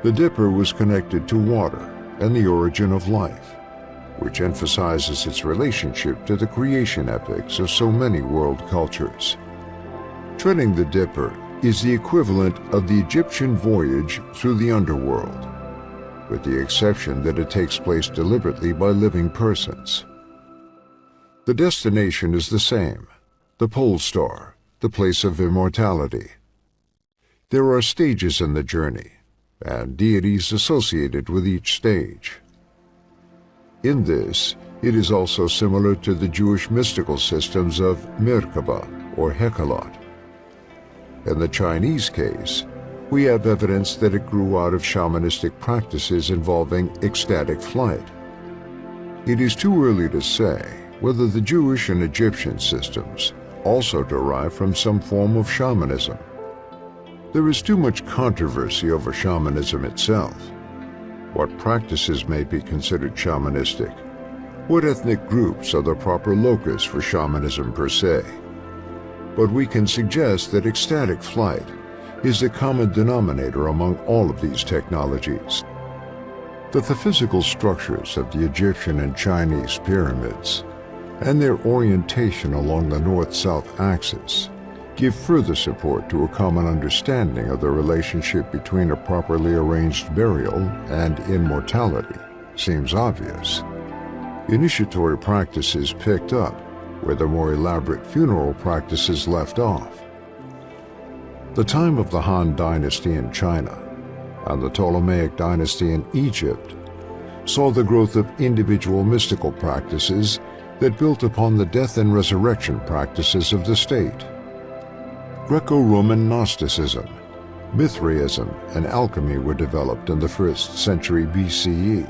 the Dipper was connected to water and the origin of life, which emphasizes its relationship to the creation epics of so many world cultures. Treading the Dipper is the equivalent of the Egyptian voyage through the underworld, with the exception that it takes place deliberately by living persons. The destination is the same, the pole star, the place of immortality. There are stages in the journey, and deities associated with each stage. In this, it is also similar to the Jewish mystical systems of Merkaba or Hekalot. In the Chinese case, we have evidence that it grew out of shamanistic practices involving ecstatic flight. It is too early to say whether the Jewish and Egyptian systems also derive from some form of shamanism. There is too much controversy over shamanism itself. What practices may be considered shamanistic? What ethnic groups are the proper locus for shamanism per se? But we can suggest that ecstatic flight is the common denominator among all of these technologies. That the physical structures of the Egyptian and Chinese pyramids and their orientation along the north-south axis give further support to a common understanding of the relationship between a properly arranged burial and immortality seems obvious. Initiatory practices picked up where the more elaborate funeral practices left off. The time of the Han Dynasty in China and the Ptolemaic Dynasty in Egypt saw the growth of individual mystical practices that built upon the death and resurrection practices of the state. Greco-Roman Gnosticism, Mithraism, and alchemy were developed in the 1st century BCE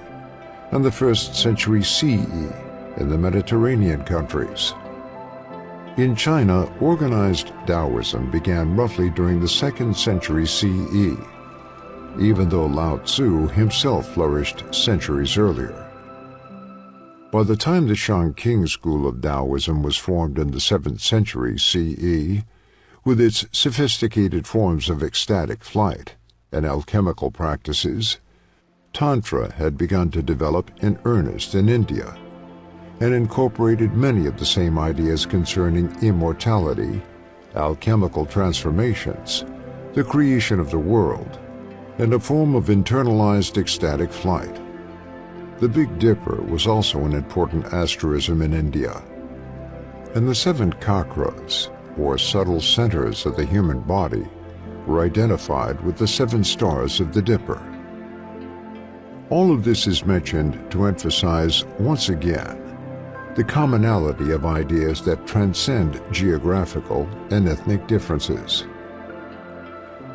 and the 1st century CE in the Mediterranean countries. In China, organized Taoism began roughly during the 2nd century CE, even though Lao Tzu himself flourished centuries earlier. By the time the Chongqing school of Taoism was formed in the 7th century CE, with its sophisticated forms of ecstatic flight and alchemical practices, Tantra had begun to develop in earnest in India and incorporated many of the same ideas concerning immortality, alchemical transformations, the creation of the world, and a form of internalized ecstatic flight. The Big Dipper was also an important asterism in India, and the 7 chakras, or subtle centers of the human body, were identified with the 7 stars of the Dipper. All of this is mentioned to emphasize, once again, the commonality of ideas that transcend geographical and ethnic differences.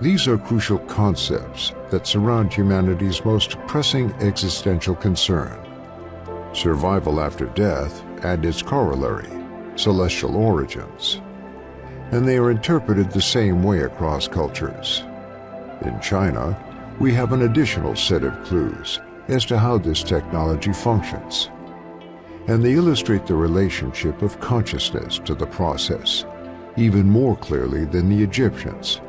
These are crucial concepts that surround humanity's most pressing existential concern: survival after death and its corollary, celestial origins. And they are interpreted the same way across cultures. In China, we have an additional set of clues as to how this technology functions, and they illustrate the relationship of consciousness to the process even more clearly than the Egyptians,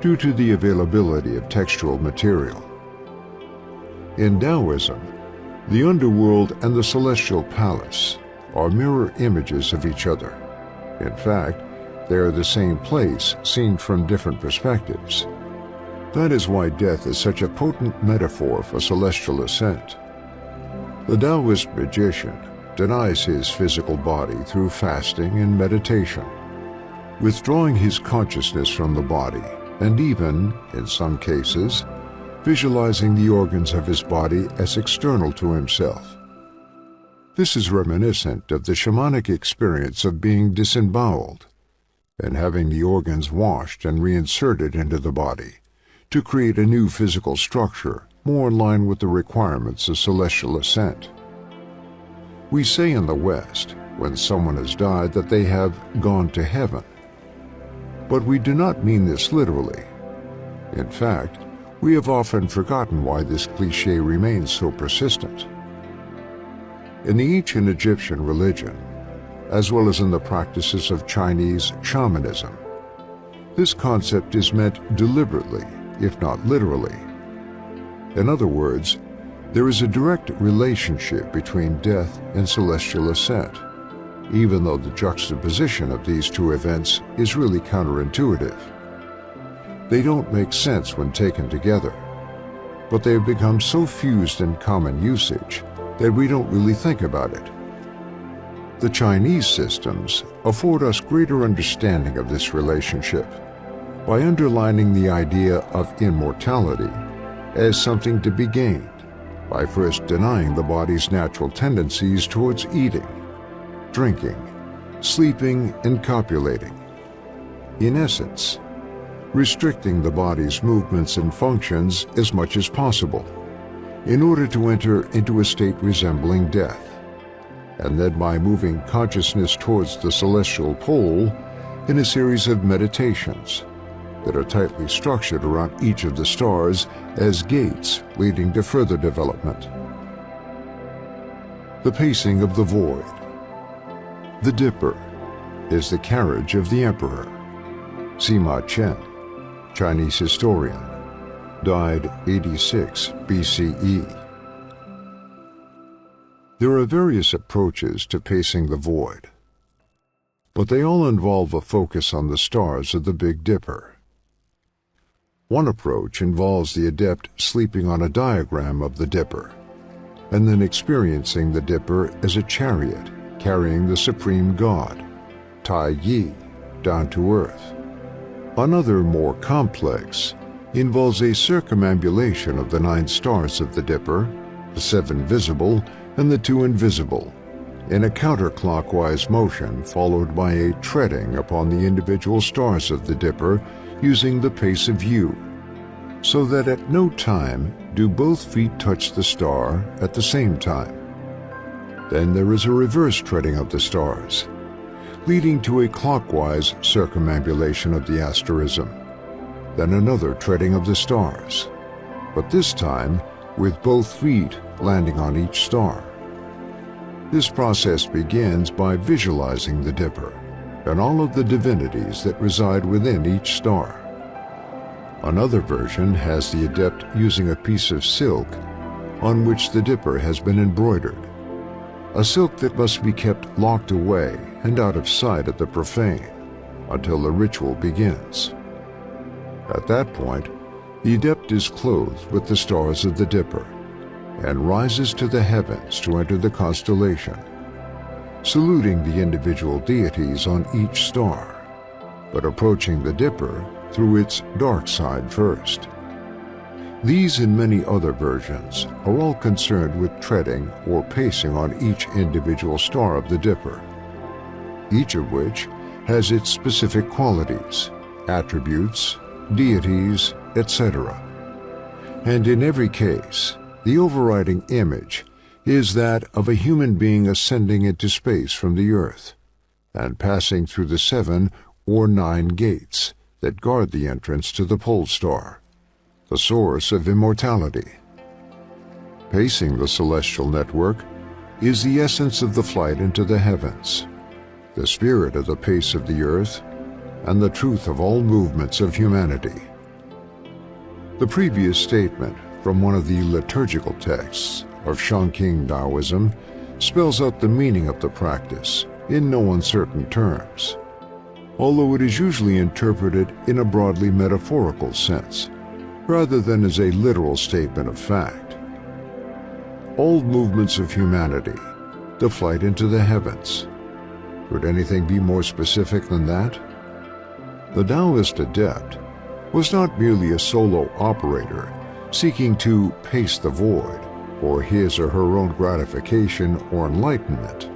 due to the availability of textual material. In Taoism, the underworld and the celestial palace are mirror images of each other. In fact, they are the same place seen from different perspectives. That is why death is such a potent metaphor for celestial ascent. The Taoist magician denies his physical body through fasting and meditation, withdrawing his consciousness from the body and even, in some cases, visualizing the organs of his body as external to himself. This is reminiscent of the shamanic experience of being disemboweled and having the organs washed and reinserted into the body to create a new physical structure more in line with the requirements of celestial ascent. We say in the West, when someone has died, that they have gone to heaven. But we do not mean this literally. In fact, we have often forgotten why this cliché remains so persistent. In the ancient Egyptian religion, as well as in the practices of Chinese shamanism, this concept is meant deliberately, if not literally. In other words, there is a direct relationship between death and celestial ascent, even though the juxtaposition of these two events is really counterintuitive. They don't make sense when taken together, but they have become so fused in common usage that we don't really think about it. The Chinese systems afford us greater understanding of this relationship by underlining the idea of immortality as something to be gained by first denying the body's natural tendencies towards eating, drinking, sleeping, and copulating. In essence, restricting the body's movements and functions as much as possible in order to enter into a state resembling death, and then by moving consciousness towards the celestial pole, in a series of meditations that are tightly structured around each of the stars as gates leading to further development. The pacing of the void. The Dipper is the carriage of the emperor. Sima Qian, Chinese historian, died 86 BCE. There are various approaches to pacing the void, but they all involve a focus on the stars of the Big Dipper. One approach involves the adept sleeping on a diagram of the Dipper, and then experiencing the Dipper as a chariot carrying the supreme god, Tai Yi, down to earth. Another, more complex, involves a circumambulation of the 9 stars of the Dipper, the 7 visible and the 2 invisible, in a counterclockwise motion followed by a treading upon the individual stars of the Dipper using the pace of U, so that at no time do both feet touch the star at the same time. Then there is a reverse treading of the stars, leading to a clockwise circumambulation of the asterism, then another treading of the stars, but this time with both feet landing on each star. This process begins by visualizing the Dipper and all of the divinities that reside within each star. Another version has the adept using a piece of silk on which the Dipper has been embroidered, a silk that must be kept locked away and out of sight of the profane until the ritual begins. At that point, the adept is clothed with the stars of the Dipper and rises to the heavens to enter the constellation, saluting the individual deities on each star, but approaching the Dipper through its dark side first. These and many other versions are all concerned with treading or pacing on each individual star of the Dipper, each of which has its specific qualities, attributes, deities, etc. And in every case, the overriding image is that of a human being ascending into space from the Earth and passing through the 7 or 9 gates that guard the entrance to the pole star, the source of immortality. Pacing the celestial network is the essence of the flight into the heavens, the spirit of the pace of the earth, and the truth of all movements of humanity. The previous statement from one of the liturgical texts of Shangqing Taoism spells out the meaning of the practice in no uncertain terms, although it is usually interpreted in a broadly metaphorical sense, rather than as a literal statement of fact. All movements of humanity, the flight into the heavens. Would anything be more specific than that? The Taoist adept was not merely a solo operator seeking to pace the void for his or her own gratification or enlightenment,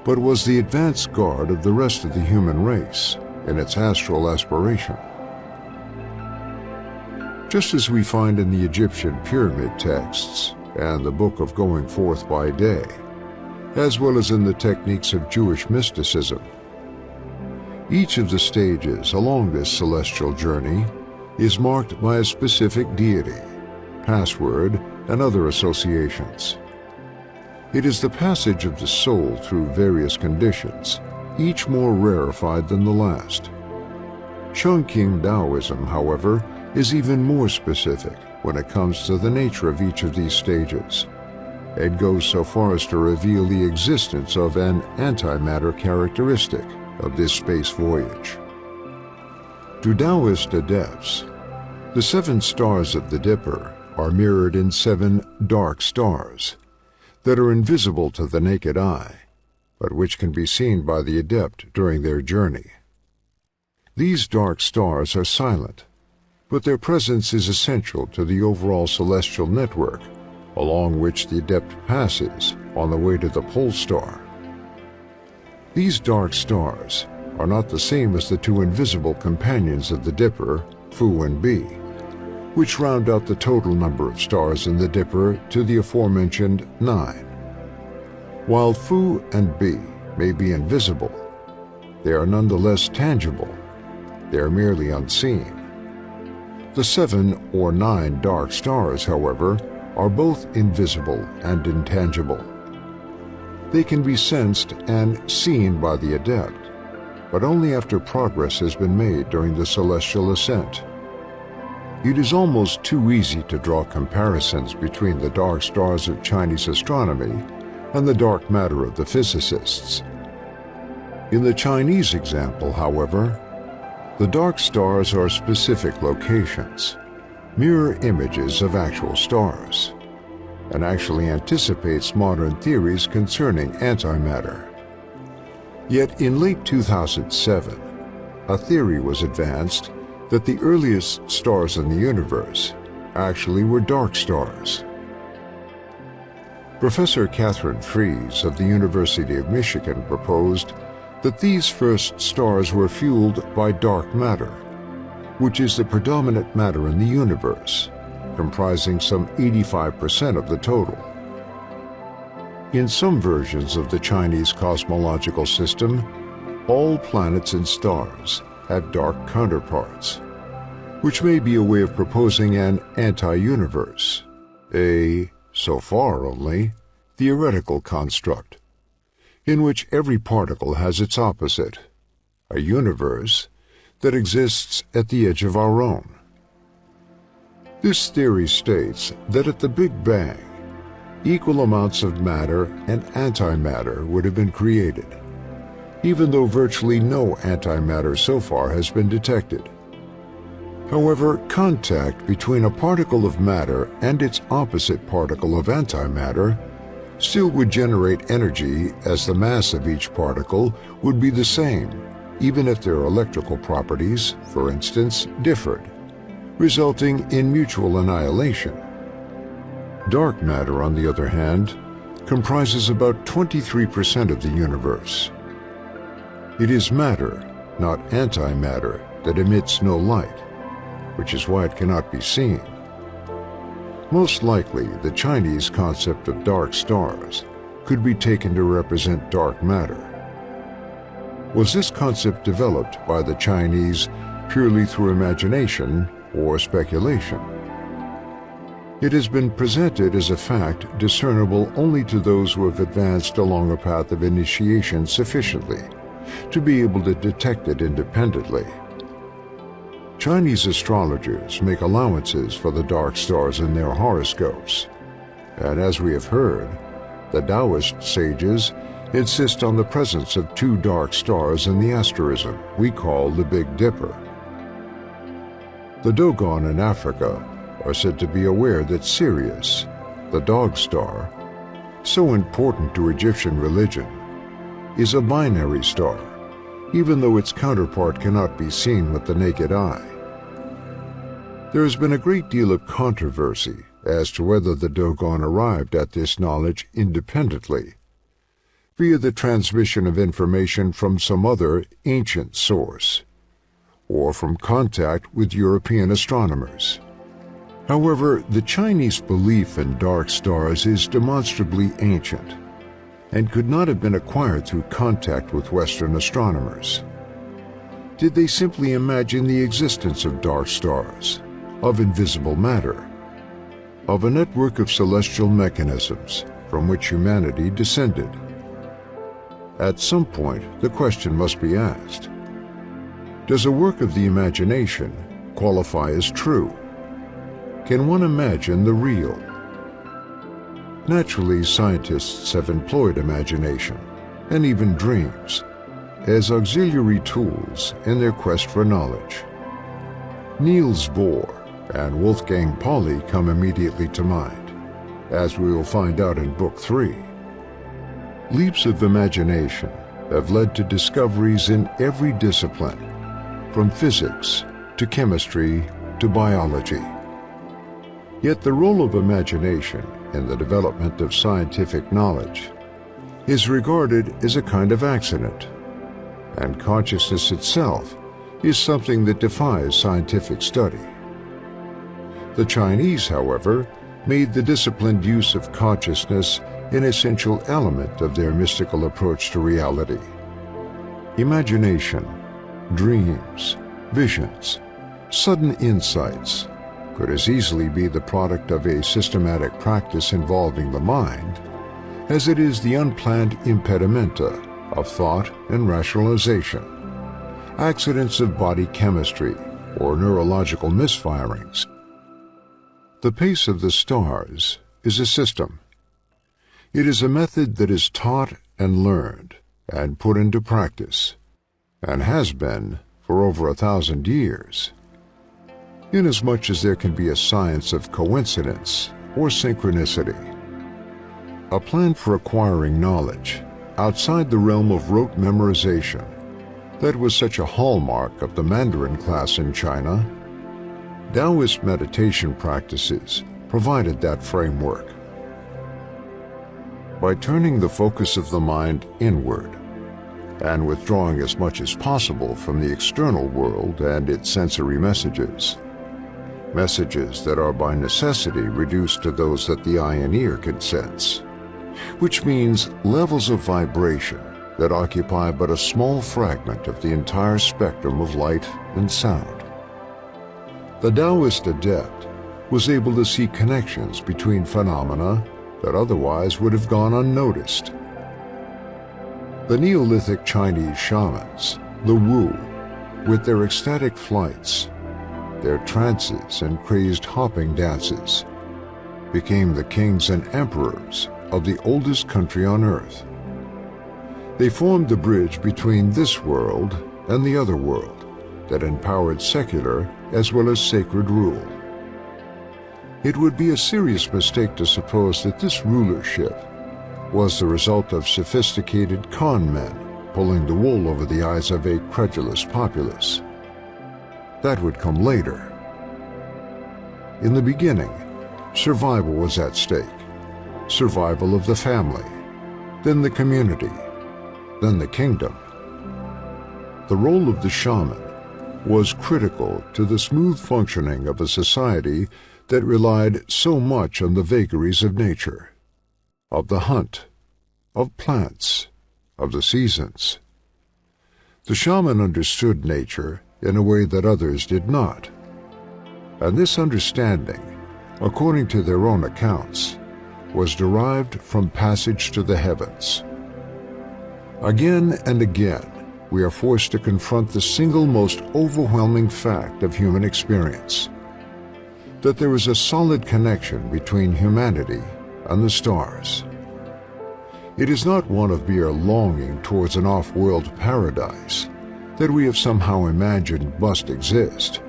but was the advance guard of the rest of the human race in its astral aspiration. Just as we find in the Egyptian pyramid texts and the Book of Going Forth by Day, as well as in the techniques of Jewish mysticism, each of the stages along this celestial journey is marked by a specific deity, password, and other associations. It is the passage of the soul through various conditions, each more rarefied than the last. Shangqing Taoism, however, is even more specific when it comes to the nature of each of these stages. It goes so far as to reveal the existence of an antimatter characteristic of this space voyage. To Taoist adepts, the 7 stars of the Dipper are mirrored in 7 dark stars that are invisible to the naked eye, but which can be seen by the adept during their journey. These dark stars are silent, but their presence is essential to the overall celestial network along which the adept passes on the way to the pole star. These dark stars are not the same as the 2 invisible companions of the Dipper, Fu and B, which round out the total number of stars in the Dipper to the aforementioned 9. While Fu and B may be invisible, they are nonetheless tangible. They are merely unseen. The 7 or 9 dark stars, however, are both invisible and intangible. They can be sensed and seen by the adept, but only after progress has been made during the celestial ascent. It is almost too easy to draw comparisons between the dark stars of Chinese astronomy and the dark matter of the physicists. In the Chinese example, however, the dark stars are specific locations, mirror images of actual stars, and actually anticipates modern theories concerning antimatter. Yet in late 2007, a theory was advanced that the earliest stars in the universe actually were dark stars. Professor Catherine Fries of the University of Michigan proposed that these first stars were fueled by dark matter, which is the predominant matter in the universe, comprising some 85% of the total. In some versions of the Chinese cosmological system, all planets and stars have dark counterparts, which may be a way of proposing an anti-universe, a, so far only, theoretical construct, in which every particle has its opposite, a universe that exists at the edge of our own. This theory states that at the Big Bang, equal amounts of matter and antimatter would have been created, even though virtually no antimatter so far has been detected. However, contact between a particle of matter and its opposite particle of antimatter still would generate energy, as the mass of each particle would be the same, even if their electrical properties, for instance, differed, resulting in mutual annihilation. Dark matter, on the other hand, comprises about 23% of the universe. It is matter, not antimatter, that emits no light, which is why it cannot be seen. Most likely, the Chinese concept of dark stars could be taken to represent dark matter. Was this concept developed by the Chinese purely through imagination or speculation? It has been presented as a fact discernible only to those who have advanced along a path of initiation sufficiently to be able to detect it independently. Chinese astrologers make allowances for the dark stars in their horoscopes, and as we have heard, the Taoist sages insist on the presence of 2 dark stars in the asterism we call the Big Dipper. The Dogon in Africa are said to be aware that Sirius, the dog star, so important to Egyptian religion, is a binary star, even though its counterpart cannot be seen with the naked eye. There has been a great deal of controversy as to whether the Dogon arrived at this knowledge independently, via the transmission of information from some other ancient source, or from contact with European astronomers. However, the Chinese belief in dark stars is demonstrably ancient, and could not have been acquired through contact with Western astronomers. Did they simply imagine the existence of dark stars, of invisible matter, of a network of celestial mechanisms from which humanity descended? At some point, the question must be asked: does a work of the imagination qualify as true? Can one imagine the real? Naturally, scientists have employed imagination, and even dreams, as auxiliary tools in their quest for knowledge. Niels Bohr and Wolfgang Pauli come immediately to mind, as we will find out in Book 3. Leaps of imagination have led to discoveries in every discipline, from physics to chemistry to biology. Yet the role of imagination in the development of scientific knowledge is regarded as a kind of accident, and consciousness itself is something that defies scientific study. The Chinese, however, made the disciplined use of consciousness an essential element of their mystical approach to reality. Imagination, dreams, visions, sudden insights could as easily be the product of a systematic practice involving the mind as it is the unplanned impedimenta of thought and rationalization, accidents of body chemistry, or neurological misfirings. The pace of the stars is a system. It is a method that is taught and learned and put into practice, and has been for over 1,000 years. Inasmuch as there can be a science of coincidence or synchronicity, a plan for acquiring knowledge outside the realm of rote memorization that was such a hallmark of the Mandarin class in China, Taoist meditation practices provided that framework. By turning the focus of the mind inward and withdrawing as much as possible from the external world and its sensory messages that are by necessity reduced to those that the eye and ear can sense, which means levels of vibration that occupy but a small fragment of the entire spectrum of light and sound. The Taoist adept was able to see connections between phenomena that otherwise would have gone unnoticed. The Neolithic Chinese shamans, the Wu, with their ecstatic flights, their trances and crazed hopping dances, became the kings and emperors of the oldest country on earth. They formed the bridge between this world and the other world that empowered secular as well as sacred rule. It would be a serious mistake to suppose that this rulership was the result of sophisticated con men pulling the wool over the eyes of a credulous populace. That would come later. In the beginning, survival was at stake. Survival of the family, then the community, then the kingdom. The role of the shaman was critical to the smooth functioning of a society that relied so much on the vagaries of nature, of the hunt, of plants, of the seasons. The shaman understood nature in a way that others did not, and this understanding, according to their own accounts, was derived from passage to the heavens. Again and again, we are forced to confront the single most overwhelming fact of human experience, that there is a solid connection between humanity and the stars. It is not one of mere longing towards an off-world paradise that we have somehow imagined must exist,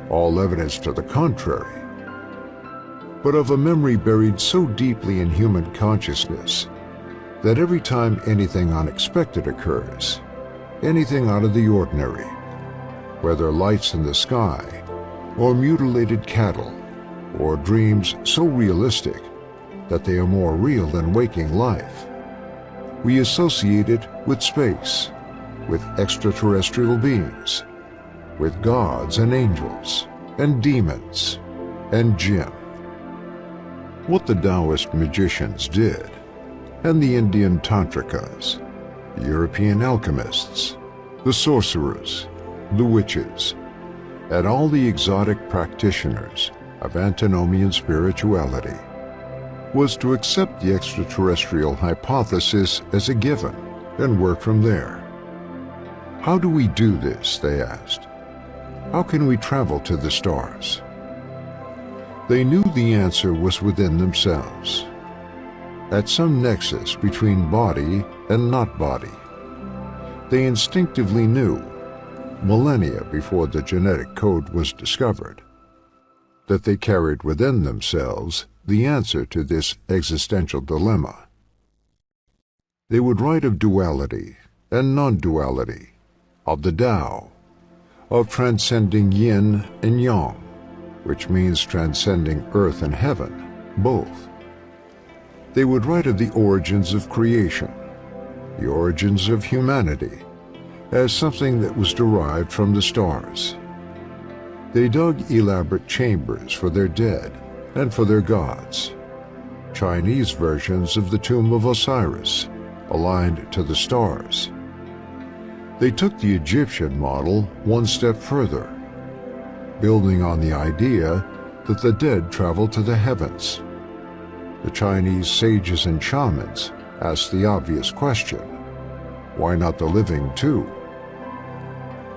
all evidence to the contrary, but of a memory buried so deeply in human consciousness that every time anything unexpected occurs, anything out of the ordinary, whether lights in the sky, or mutilated cattle, or dreams so realistic that they are more real than waking life, we associate it with space, with extraterrestrial beings, with gods and angels, and demons, and jinn. What the Taoist magicians did, and the Indian tantrikas, the European alchemists, the sorcerers, the witches, and all the exotic practitioners of antinomian spirituality, was to accept the extraterrestrial hypothesis as a given and work from there. How do we do this, they asked. How can we travel to the stars? They knew the answer was within themselves, at some nexus between body and not body. They instinctively knew, millennia before the genetic code was discovered, that they carried within themselves the answer to this existential dilemma. They would write of duality and non-duality, of the Tao, of transcending yin and yang, which means transcending earth and heaven, both. They would write of the origins of creation, the origins of humanity, as something that was derived from the stars. They dug elaborate chambers for their dead and for their gods, Chinese versions of the tomb of Osiris, aligned to the stars. They took the Egyptian model one step further, building on the idea that the dead travel to the heavens. The Chinese sages and shamans asked the obvious question, why not the living too?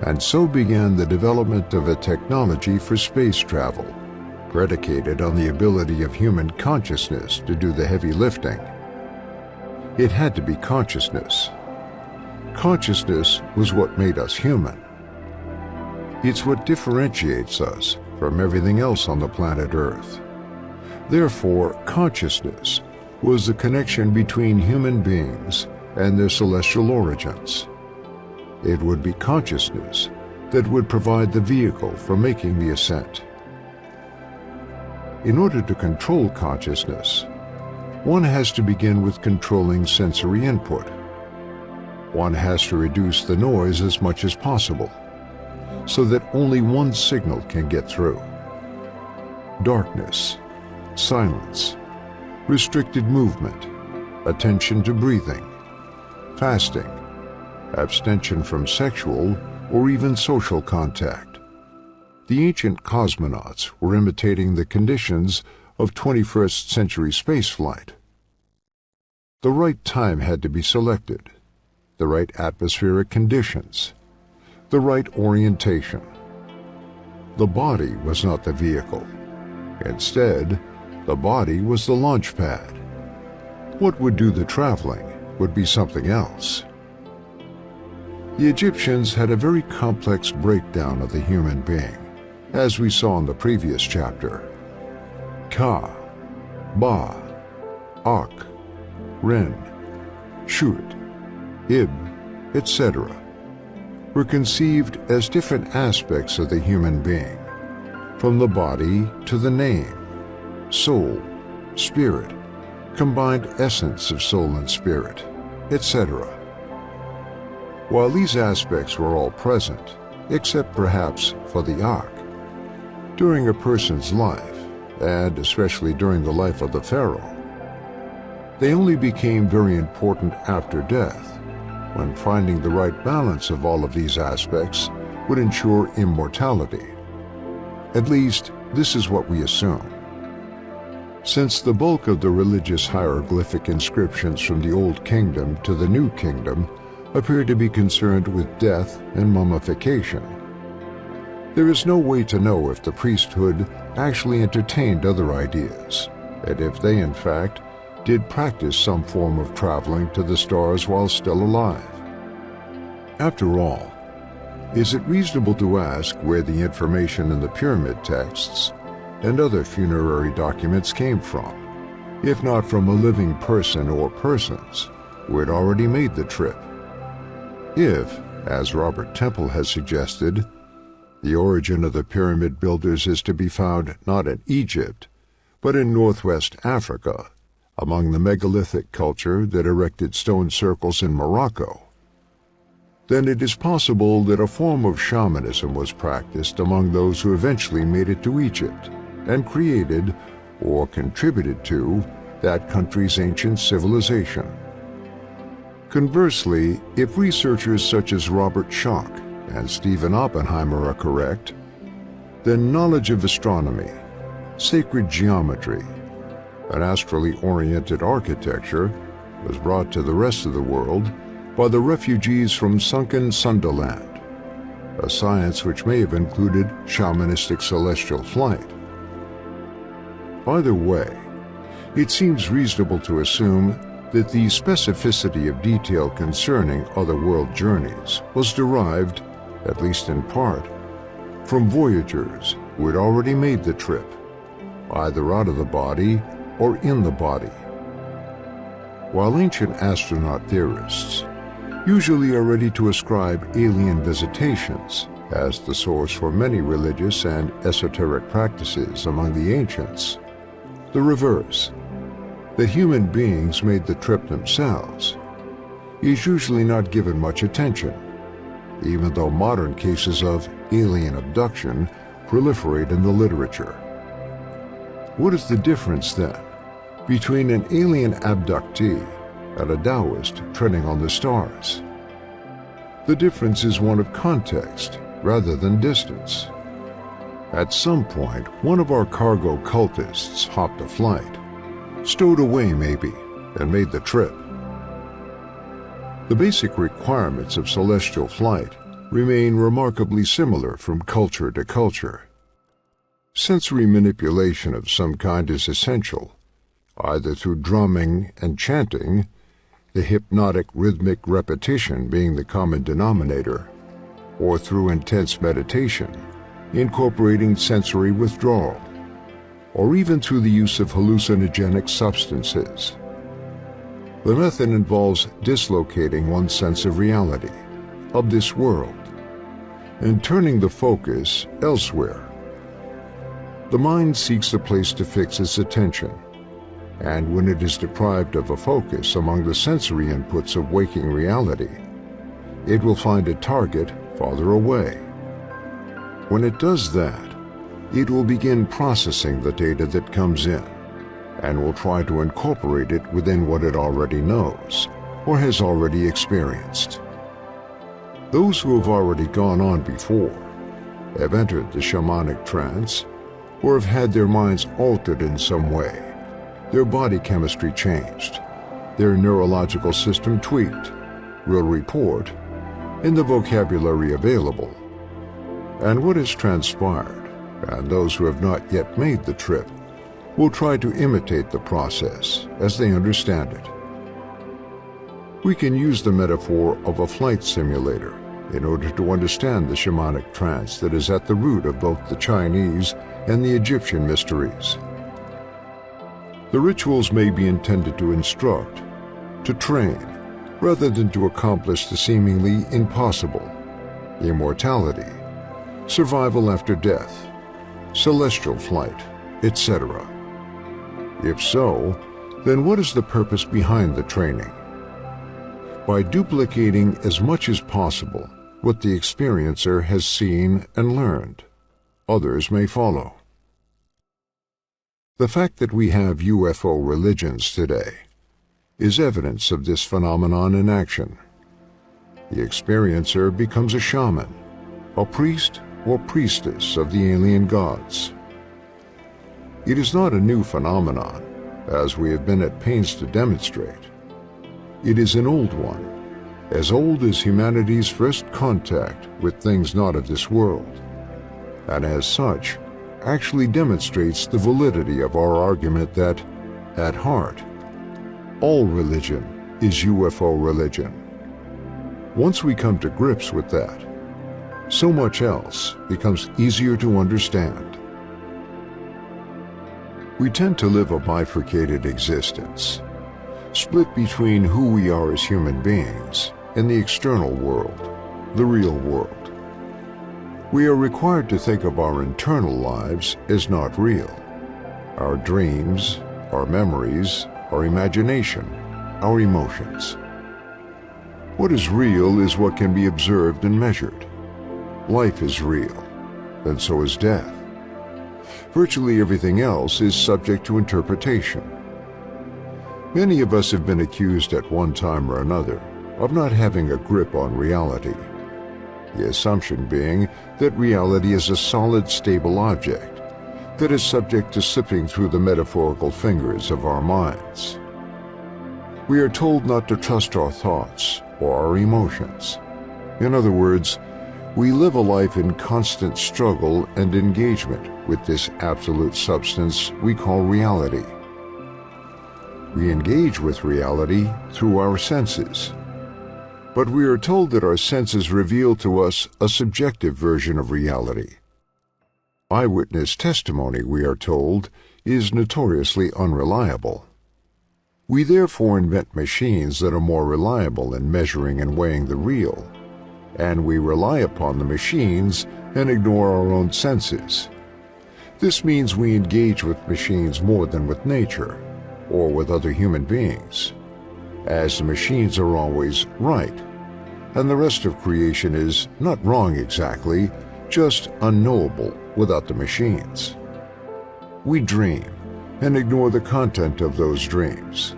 And so began the development of a technology for space travel, predicated on the ability of human consciousness to do the heavy lifting. It had to be consciousness. Consciousness was what made us human. It's what differentiates us from everything else on the planet Earth. Therefore, consciousness was the connection between human beings and their celestial origins. It would be consciousness that would provide the vehicle for making the ascent. In order to control consciousness, one has to begin with controlling sensory input. One has to reduce the noise as much as possible, so that only one signal can get through. Darkness, silence, restricted movement, attention to breathing, fasting, abstention from sexual or even social contact. The ancient cosmonauts were imitating the conditions of 21st century spaceflight. The right time had to be selected, the right atmospheric conditions, the right orientation. The body was not the vehicle. Instead, the body was the launch pad. What would do the traveling would be something else. The Egyptians had a very complex breakdown of the human being, as we saw in the previous chapter. Ka, Ba, Ak, Ren, Shut, Ib, etc. were conceived as different aspects of the human being, from the body to the name, soul, spirit, combined essence of soul and spirit, etc. While these aspects were all present, except perhaps for the Ak, during a person's life, and especially during the life of the pharaoh, they only became very important after death, when finding the right balance of all of these aspects would ensure immortality. At least, this is what we assume. Since the bulk of the religious hieroglyphic inscriptions from the Old Kingdom to the New Kingdom appear to be concerned with death and mummification, there is no way to know if the priesthood actually entertained other ideas, and if they, in fact, did practice some form of traveling to the stars while still alive. After all, is it reasonable to ask where the information in the pyramid texts and other funerary documents came from, if not from a living person or persons who had already made the trip? If, as Robert Temple has suggested, the origin of the pyramid builders is to be found not in Egypt, but in northwest Africa, among the megalithic culture that erected stone circles in Morocco, then it is possible that a form of shamanism was practiced among those who eventually made it to Egypt and created or contributed to that country's ancient civilization. Conversely, if researchers such as Robert Schoch and Stephen Oppenheimer are correct, then knowledge of astronomy, sacred geometry, and astrally oriented architecture was brought to the rest of the world by the refugees from sunken Sundaland, a science which may have included shamanistic celestial flight. Either way, it seems reasonable to assume that the specificity of detail concerning other-world journeys was derived, at least in part, from voyagers who had already made the trip, either out of the body or in the body. While ancient astronaut theorists usually are ready to ascribe alien visitations as the source for many religious and esoteric practices among the ancients, the reverse, that human beings made the trip themselves, is usually not given much attention, even though modern cases of alien abduction proliferate in the literature. What is the difference, then, between an alien abductee and a Taoist treading on the stars? The difference is one of context rather than distance. At some point, one of our cargo cultists hopped a flight, stowed away maybe, and made the trip. The basic requirements of celestial flight remain remarkably similar from culture to culture. Sensory manipulation of some kind is essential, either through drumming and chanting, the hypnotic rhythmic repetition being the common denominator, or through intense meditation, incorporating sensory withdrawal, or even through the use of hallucinogenic substances. The method involves dislocating one's sense of reality, of this world, and turning the focus elsewhere. The mind seeks a place to fix its attention, and when it is deprived of a focus among the sensory inputs of waking reality, it will find a target farther away. When it does that, it will begin processing the data that comes in, and will try to incorporate it within what it already knows, or has already experienced. Those who have already gone on before, have entered the shamanic trance, or have had their minds altered in some way, their body chemistry changed, their neurological system tweaked, will report, in the vocabulary available, and what has transpired, and those who have not yet made the trip will try to imitate the process as they understand it. We can use the metaphor of a flight simulator in order to understand the shamanic trance that is at the root of both the Chinese and the Egyptian mysteries. The rituals may be intended to instruct, to train, rather than to accomplish the seemingly impossible: immortality, survival after death, celestial flight, etc. If so, then what is the purpose behind the training? By duplicating as much as possible what the experiencer has seen and learned, others may follow. The fact that we have UFO religions today is evidence of this phenomenon in action. The experiencer becomes a shaman, a priest or priestess of the alien gods. It is not a new phenomenon, as we have been at pains to demonstrate. It is an old one, as old as humanity's first contact with things not of this world, and as such, actually demonstrates the validity of our argument that, at heart, all religion is UFO religion. Once we come to grips with that, so much else becomes easier to understand. We tend to live a bifurcated existence, split between who we are as human beings and the external world, the real world. We are required to think of our internal lives as not real. Our dreams, our memories, our imagination, our emotions. What is real is what can be observed and measured. Life is real, and so is death. Virtually everything else is subject to interpretation. Many of us have been accused at one time or another of not having a grip on reality. The assumption being that reality is a solid, stable object that is subject to slipping through the metaphorical fingers of our minds. We are told not to trust our thoughts or our emotions. In other words, we live a life in constant struggle and engagement with this absolute substance we call reality. We engage with reality through our senses. But we are told that our senses reveal to us a subjective version of reality. Eyewitness testimony, we are told, is notoriously unreliable. We therefore invent machines that are more reliable in measuring and weighing the real, and we rely upon the machines and ignore our own senses. This means we engage with machines more than with nature, or with other human beings, as the machines are always right, and the rest of creation is not wrong exactly, just unknowable without the machines. We dream and ignore the content of those dreams.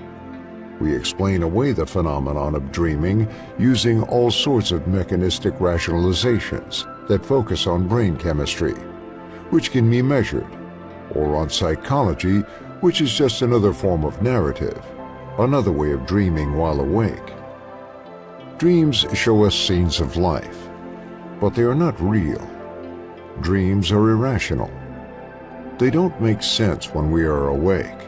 We explain away the phenomenon of dreaming using all sorts of mechanistic rationalizations that focus on brain chemistry, which can be measured, or on psychology, which is just another form of narrative, another way of dreaming while awake. Dreams show us scenes of life, but they are not real. Dreams are irrational. They don't make sense when we are awake,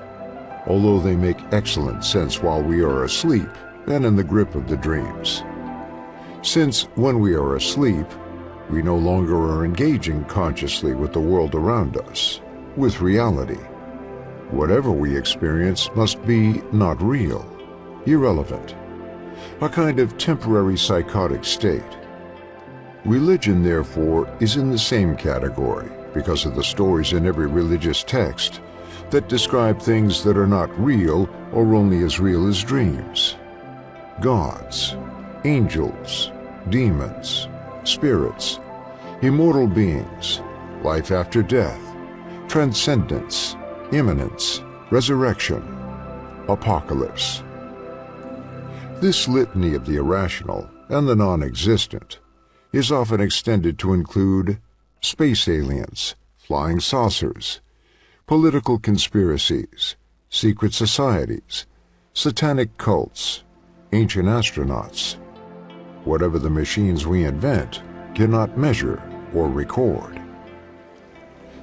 although they make excellent sense while we are asleep and in the grip of the dreams. Since when we are asleep, we no longer are engaging consciously with the world around us, with reality. Whatever we experience must be not real, irrelevant, a kind of temporary psychotic state. Religion, therefore, is in the same category because of the stories in every religious text that describe things that are not real or only as real as dreams. Gods, angels, demons, spirits, immortal beings, life after death, transcendence, immanence, resurrection, apocalypse. This litany of the irrational and the non-existent is often extended to include space aliens, flying saucers, political conspiracies, secret societies, satanic cults, ancient astronauts. Whatever the machines we invent cannot measure or record.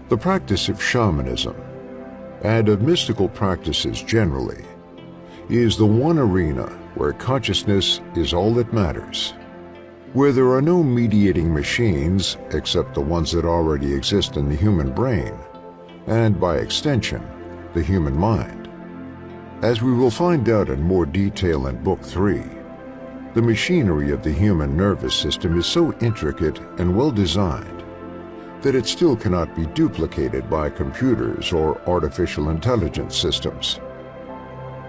The practice of shamanism, and of mystical practices generally, is the one arena where consciousness is all that matters, where there are no mediating machines except the ones that already exist in the human brain, and by extension, the human mind. As we will find out in more detail in Book 3, the machinery of the human nervous system is so intricate and well designed that it still cannot be duplicated by computers or artificial intelligence systems.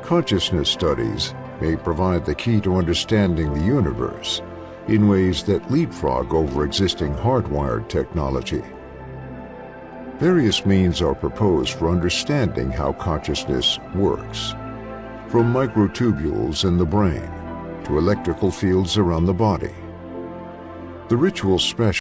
Consciousness studies may provide the key to understanding the universe in ways that leapfrog over existing hardwired technology. Various means are proposed for understanding how consciousness works, from microtubules in the brain to electrical fields around the body. The ritual special